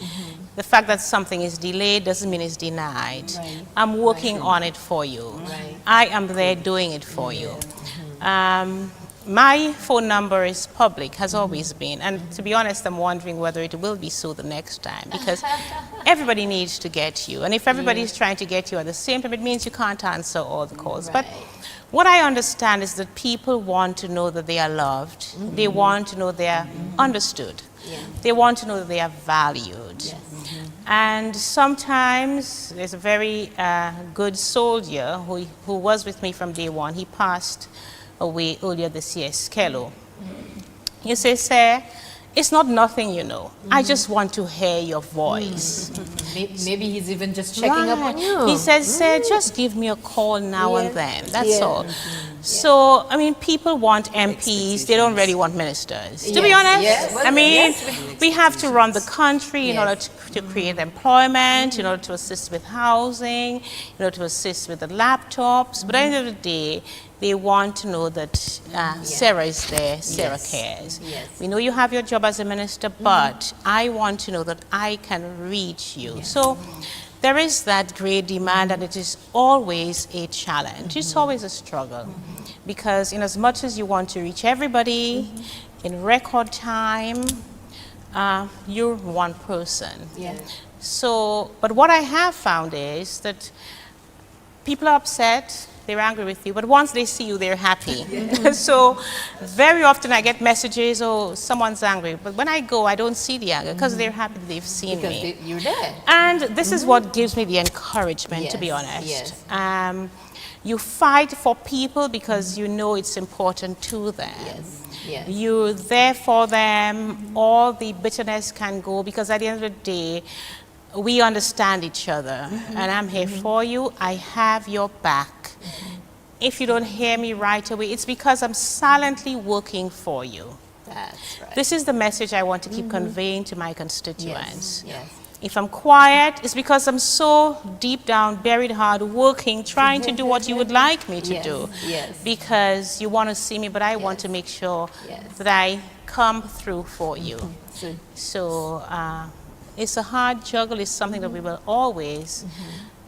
The fact that something is delayed doesn't mean it's denied. I'm working on it for you. I am there doing it for you. My phone number is public, has always been. And to be honest, I'm wondering whether it will be so the next time, because everybody needs to get you. And if everybody is trying to get you at the same time, it means you can't answer all the calls. But what I understand is that people want to know that they are loved. They want to know they are understood. They want to know that they are valued. And sometimes there's a very good soldier who was with me from day one. He passed away earlier this year, Skello. He says, sir, it's not nothing, you know. I just want to hear your voice. Maybe he's even just checking up on you. He says, sir, just give me a call now and then. That's all. So, I mean, people want MPs. They don't really want ministers. To be honest, I mean, we have to run the country in order to create employment, in order to assist with housing, in order to assist with the laptops. But at the end of the day, they want to know that Sarah is there, Sarah cares. We know you have your job as a minister, but I want to know that I can reach you. So there is that great demand, and it is always a challenge. It's always a struggle, because in as much as you want to reach everybody in record time, you're one person. So, but what I have found is that people are upset, they're angry with you, but once they see you, they're happy. So very often I get messages, oh, someone's angry. But when I go, I don't see the anger because they're happy that they've seen me. You're there. And this is what gives me the encouragement, to be honest. Yes. You fight for people because you know it's important to them. Yes. Yes. You're there for them. All the bitterness can go because at the end of the day, we understand each other. And I'm here for you. I have your back. If you don't hear me right away, it's because I'm silently working for you. That's right. This is the message I want to keep conveying to my constituents. Yes. If I'm quiet, it's because I'm so deep down, buried hard, working, trying to do what you would like me to do. Yes. Because you want to see me, but I want to make sure that I come through for you. So it's a hard juggle. It's something that we will always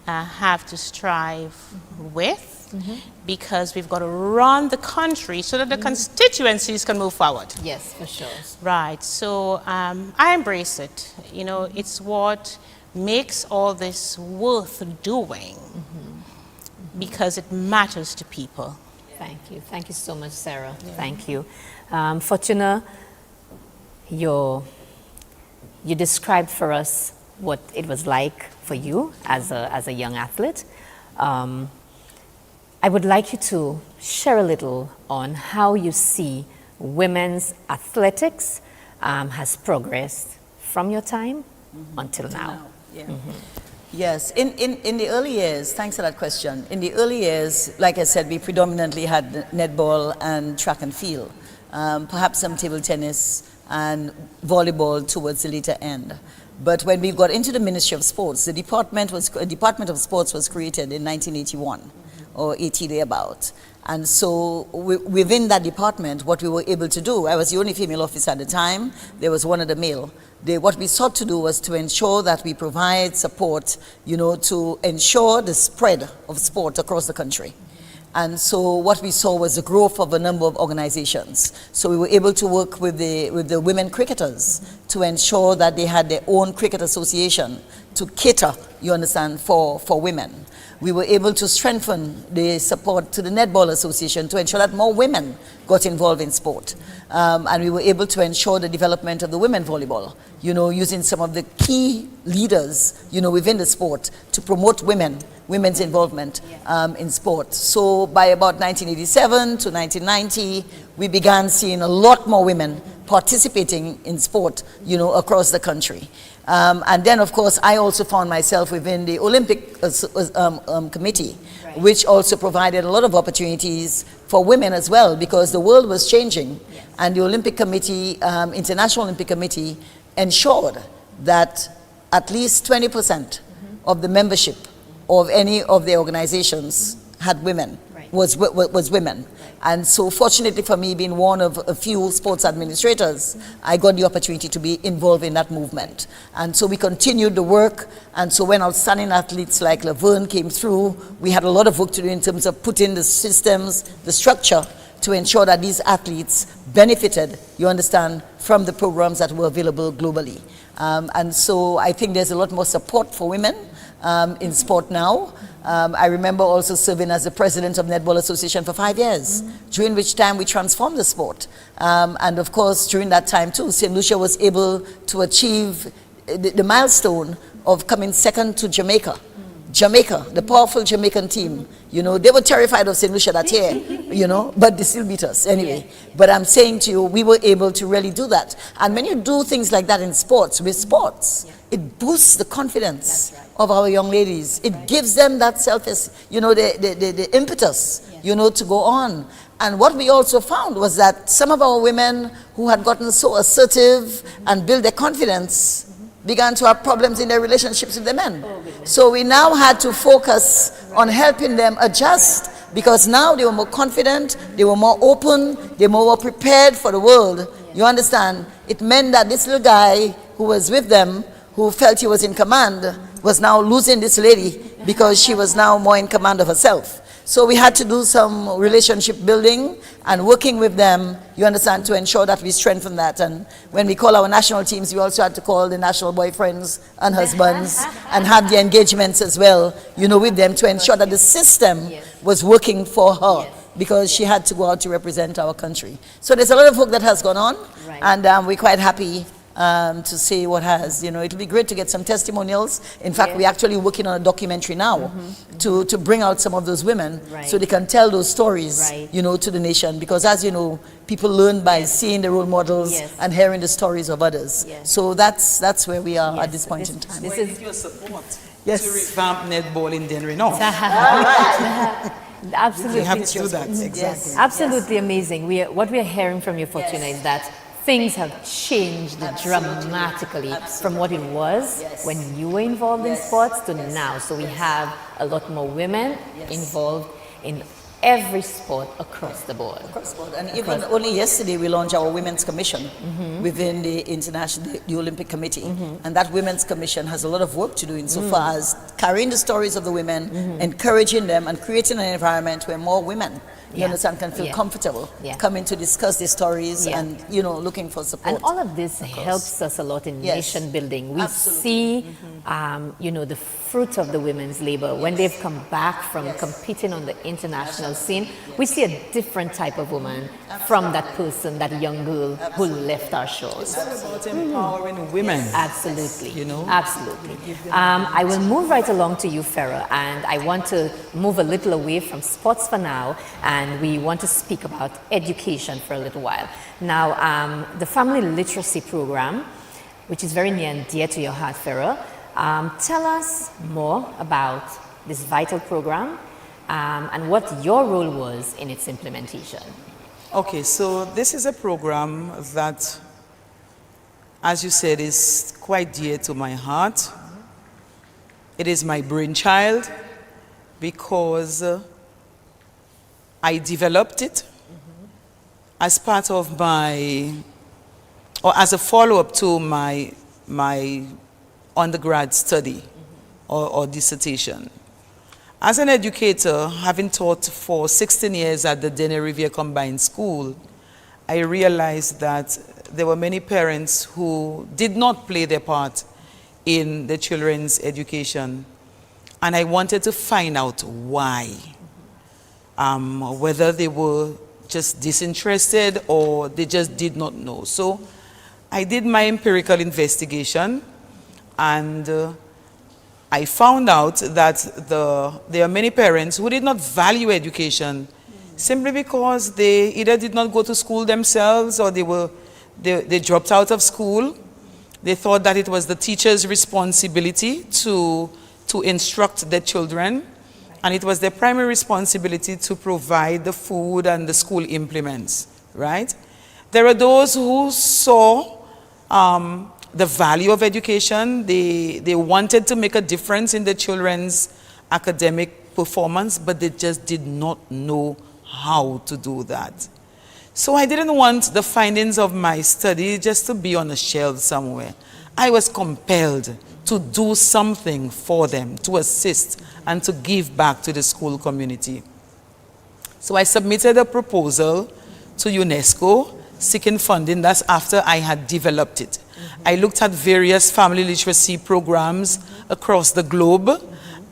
have to strive with. Because we've got to run the country so that the constituencies can move forward. Yes, for sure. Right, so I embrace it. You know, it's what makes all this worth doing because it matters to people. Thank you. Thank you so much, Sarah. Thank you. Fortuna, you described for us what it was like for you as a young athlete. I would like you to share a little on how you see women's athletics has progressed from your time until now. Yes, in the early years, thanks for that question. In the early years, like I said, we predominantly had netball and track and field, perhaps some table tennis and volleyball towards the later end. But when we got into the Ministry of Sports, the Department of Sports was created in 1981. Or 80 thereabout. And so within that department, what we were able to do, I was the only female officer at the time, there was one other male. What we sought to do was to ensure that we provide support, you know, to ensure the spread of sport across the country. And so what we saw was the growth of a number of organizations. So we were able to work with the women cricketers to ensure that they had their own cricket association to cater, you understand, for women. We were able to strengthen the support to the Netball Association to ensure that more women got involved in sport. And we were able to ensure the development of the women volleyball, you know, using some of the key leaders, you know, within the sport to promote women's involvement in sport. So by about 1987 to 1990, we began seeing a lot more women participating in sport, you know, across the country. And then, of course, I also found myself within the Olympic Committee, which also provided a lot of opportunities for women as well, because the world was changing. And the Olympic Committee, International Olympic Committee, ensured that at least 20% of the membership of any of the organizations had women, was women. And so fortunately for me, being one of a few sports administrators, I got the opportunity to be involved in that movement. And so we continued the work. And so when outstanding athletes like Laverne came through, we had a lot of work to do in terms of putting the systems, the structure, to ensure that these athletes benefited, you understand, from the programs that were available globally. And so I think there's a lot more support for women in sport now. I remember also serving as the president of Netball Association for 5 years, during which time we transformed the sport. And of course, during that time too, St. Lucia was able to achieve the milestone of coming second to Jamaica. Jamaica, the powerful Jamaican team, you know, they were terrified of St. Lucia that year, you know, but they still beat us anyway. But I'm saying to you, we were able to really do that. And when you do things like that in sports, with sports, it boosts the confidence of our young ladies. It gives them that you know, the impetus, you know, to go on. And what we also found was that some of our women who had gotten so assertive and built their confidence began to have problems in their relationships with the men. So we now had to focus on helping them adjust, because now they were more confident, they were more open, they were more prepared for the world. You understand? It meant that this little guy who was with them, who felt he was in command, was now losing this lady because she was now more in command of herself. So we had to do some relationship building, and working with them, you understand, to ensure that we strengthen that. And when we call our national teams, we also had to call the national boyfriends and husbands and have the engagements as well, you know, with them to ensure that the system was working for her, because she had to go out to represent our country. So there's a lot of work that has gone on, and we're quite happy to see what has, you know, it'll be great to get some testimonials. In fact, we're actually working on a documentary now to bring out some of those women so they can tell those stories, you know, to the nation. Because as you know, people learn by seeing the role models and hearing the stories of others. So that's where we are at this point in time. This is your support to revamp netball in Denver now. Absolutely. We have to do that, exactly. Absolutely amazing. What we are hearing from you, Fortuna, is that things have changed dramatically from what it was when you were involved in sports to now. So we have a lot more women involved in every sport across the board. And even only yesterday we launched our Women's Commission within the Olympic Committee. And that Women's Commission has a lot of work to do insofar as carrying the stories of the women, encouraging them, and creating an environment where more women, you understand, can feel comfortable coming to discuss their stories and, you know, looking for support. And all of this helps us a lot in nation building. We see, you know, the fruit of the women's labor. When they've come back from competing on the international scene, we see a different type of woman from that person, that young girl who left our shores. It's all about empowering women. Absolutely. You know? Absolutely. I will move right along to you, Farah, and I want to move a little away from sports for now, and we want to speak about education for a little while. Now, the Family Literacy Program, which is very near and dear to your heart, Farah, tell us more about this vital program and what your role was in its implementation. Okay, so this is a program that, as you said, is quite dear to my heart. It is my brainchild because I developed it as part of my, or as a follow-up to my undergrad study or dissertation. As an educator, having taught for 16 years at the Dene Riviere Combined School, I realized that there were many parents who did not play their part in the children's education. And I wanted to find out why. Whether they were just disinterested or they just did not know. So I did my empirical investigation, and I found out that there are many parents who did not value education simply because they either did not go to school themselves or they dropped out of school. They thought that it was the teacher's responsibility to instruct their children, and it was their primary responsibility to provide the food and the school implements, right? There are those who saw the value of education. They wanted to make a difference in the children's academic performance, but they just did not know how to do that. So I didn't want the findings of my study just to be on a shelf somewhere. I was compelled to do something for them, to assist and to give back to the school community. So I submitted a proposal to UNESCO seeking funding. That's after I had developed it. I looked at various family literacy programs across the globe,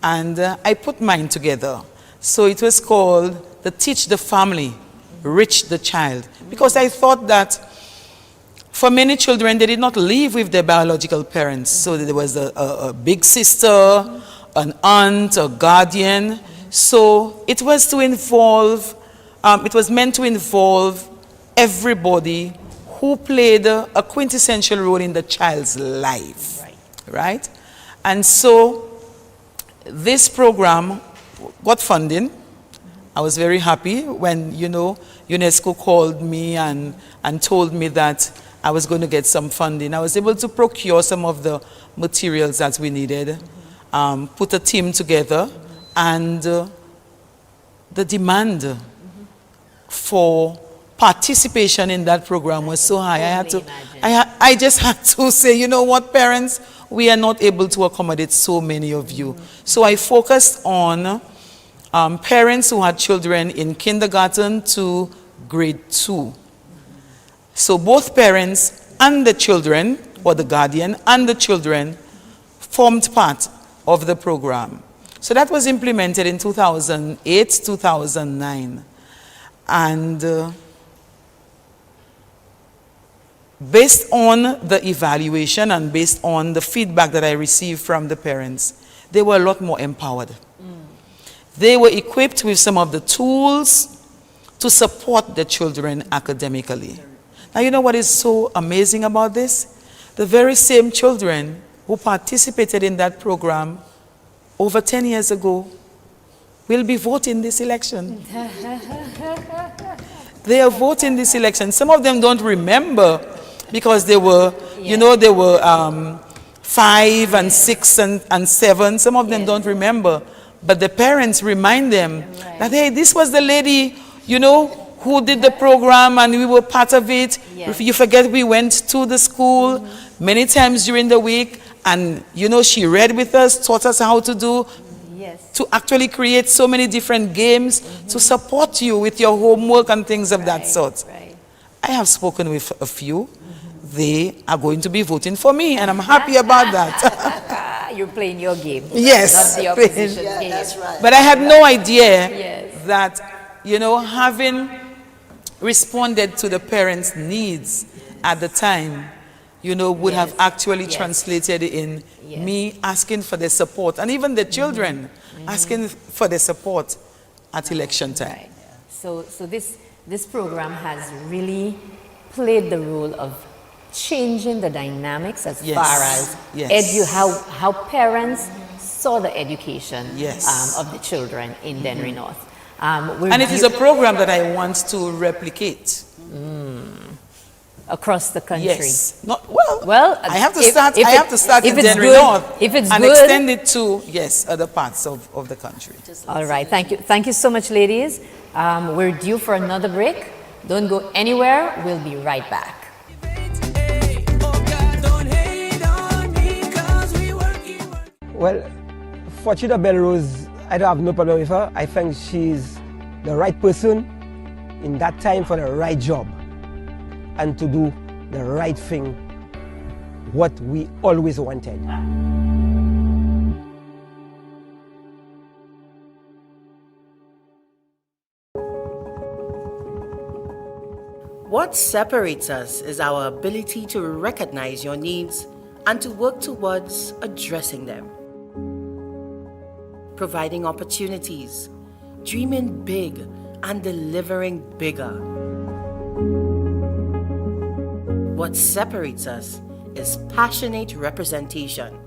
and I put mine together. So it was called the Teach the Family, Reach the Child, because I thought that for many children, they did not live with their biological parents. So there was a big sister, an aunt, a guardian. So it was to involve, it was meant to involve everybody who played a quintessential role in the child's life, right? And so this program got funding. I was very happy when, you know, UNESCO called me and told me that I was going to get some funding. I was able to procure some of the materials that we needed, put a team together, and the demand for participation in that program was so high. I just had to say, you know what, parents, we are not able to accommodate so many of you. So I focused on parents who had children in kindergarten to grade 2. So both parents and the children, or the guardian and the children, formed part of the program. So that was implemented in 2008, 2009. And based on the evaluation and based on the feedback that I received from the parents, they were a lot more empowered. They were equipped with some of the tools to support the children academically. Now, you know what is so amazing about this? The very same children who participated in that program over 10 years ago will be voting this election. They are voting this election. Some of them don't remember because they were, you know, they were 5 and 6 and 7. Some of them don't remember. But the parents remind them that, hey, this was the lady, you know, who did the program and we were part of it. If you forget, we went to the school many times during the week and, you know, she read with us, taught us how to do, to actually create so many different games to support you with your homework and things of that sort. I have spoken with a few. They are going to be voting for me and I'm happy about that. You're playing your game. Yes. Not the opposition game. That's right. But I had no idea that, you know, having responded to the parents' needs at the time, you know, would have actually translated in me asking for their support and even the children asking for their support at election time. So this program has really played the role of changing the dynamics as far as how parents saw the education of the children in Dennery North. And it is a program that I want to replicate. Across the country. Yes. Well, I have to start. I have to start in Dennery North and good, extend it to other parts of the country. All right. Thank you so much, ladies. We're due for another break. Don't go anywhere. We'll be right back. Well, for Chida Belrose, I don't have no problem with her. I think she's the right person in that time for the right job and to do the right thing, what we always wanted. What separates us is our ability to recognize your needs and to work towards addressing them. Providing opportunities, dreaming big, and delivering bigger. What separates us is passionate representation,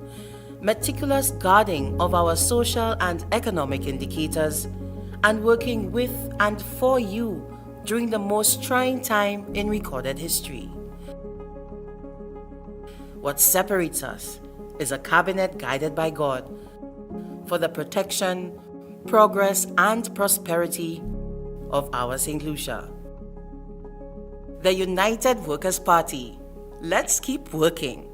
meticulous guarding of our social and economic indicators, and working with and for you during the most trying time in recorded history. What separates us is a cabinet guided by God for the protection, progress, and prosperity of our St. Lucia. The United Workers' Party. Let's keep working.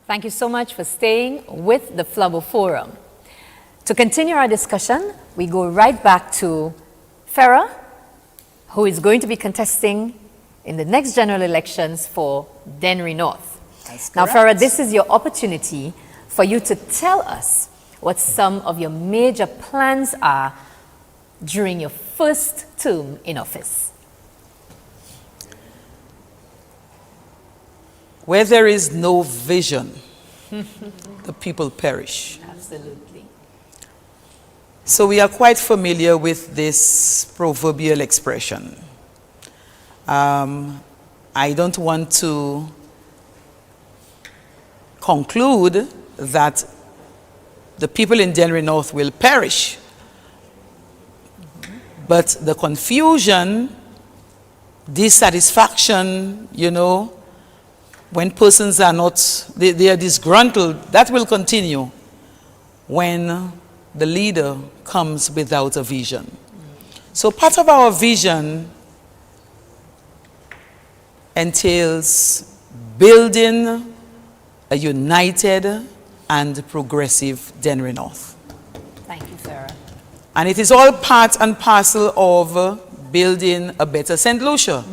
Thank you so much for staying with the Flubber Forum. To continue our discussion, we go right back to Farah, who is going to be contesting in the next general elections for Dennery North. Now, Farah, this is your opportunity for you to tell us what some of your major plans are during your first term in office. Where there is no vision, the people perish. Absolutely. So we are quite familiar with this proverbial expression. I don't want to conclude that the people in Dennery North will perish, but the confusion dissatisfaction, you know, when persons are not, they are disgruntled, that will continue when the leader comes without a vision. So part of our vision entails building a united and progressive Dennery North. Thank you, Sarah. And it is all part and parcel of building a better St. Lucia.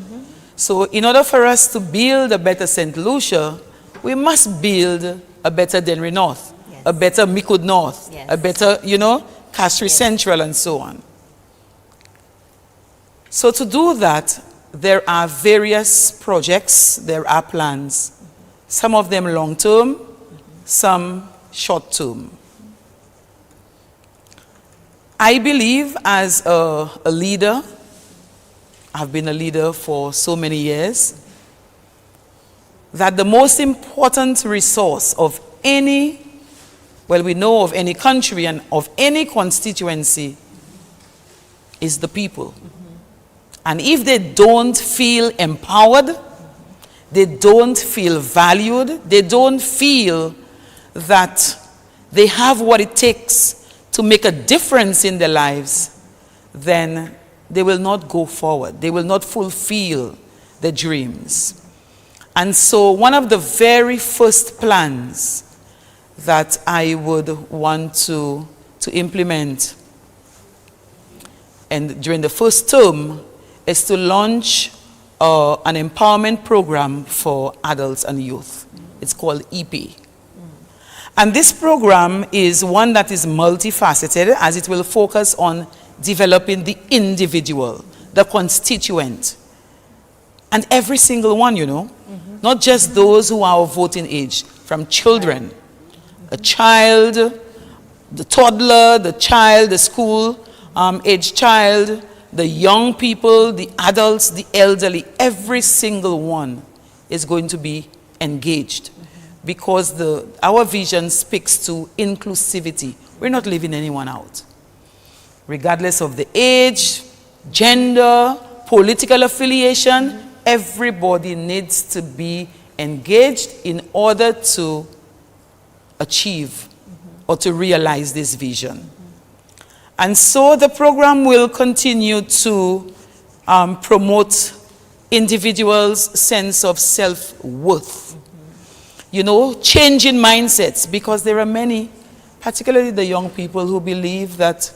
So in order for us to build a better St. Lucia, we must build a better Dennery North, Yes. a better Micoud North, Yes. a better, you know, Castries Yes. Central and so on. So to do that, there are various projects, there are plans, some of them long-term, some short-term. I believe as a leader, I've been a leader for so many years, that the most important resource of any, well, we know of any country and of any constituency is the people. And if they don't feel empowered, they don't feel valued, they don't feel that they have what it takes to make a difference in their lives, then they will not go forward. They will not fulfill their dreams. And so one of the very first plans that I would want to implement and during the first term is to launch an empowerment program for adults and youth. It's called EP. And this program is one that is multifaceted, as it will focus on developing the individual, the constituent, and every single one, you know, not just those who are of voting age, from children, a child, the toddler, the child, the school age child, the young people, the adults, the elderly, every single one is going to be engaged, because our vision speaks to inclusivity. We're not leaving anyone out. Regardless of the age, gender, political affiliation, everybody needs to be engaged in order to achieve or to realize this vision. And so the program will continue to promote individuals' sense of self-worth. You know, changing mindsets, because there are many, particularly the young people, who believe that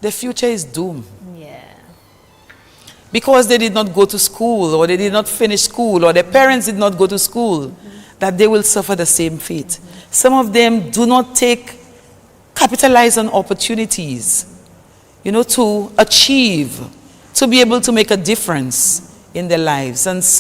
the future is doomed. Yeah. Because they did not go to school, or they did not finish school, or their parents did not go to school, that they will suffer the same fate. Some of them do not capitalize on opportunities, you know, to achieve, to be able to make a difference in their lives. And so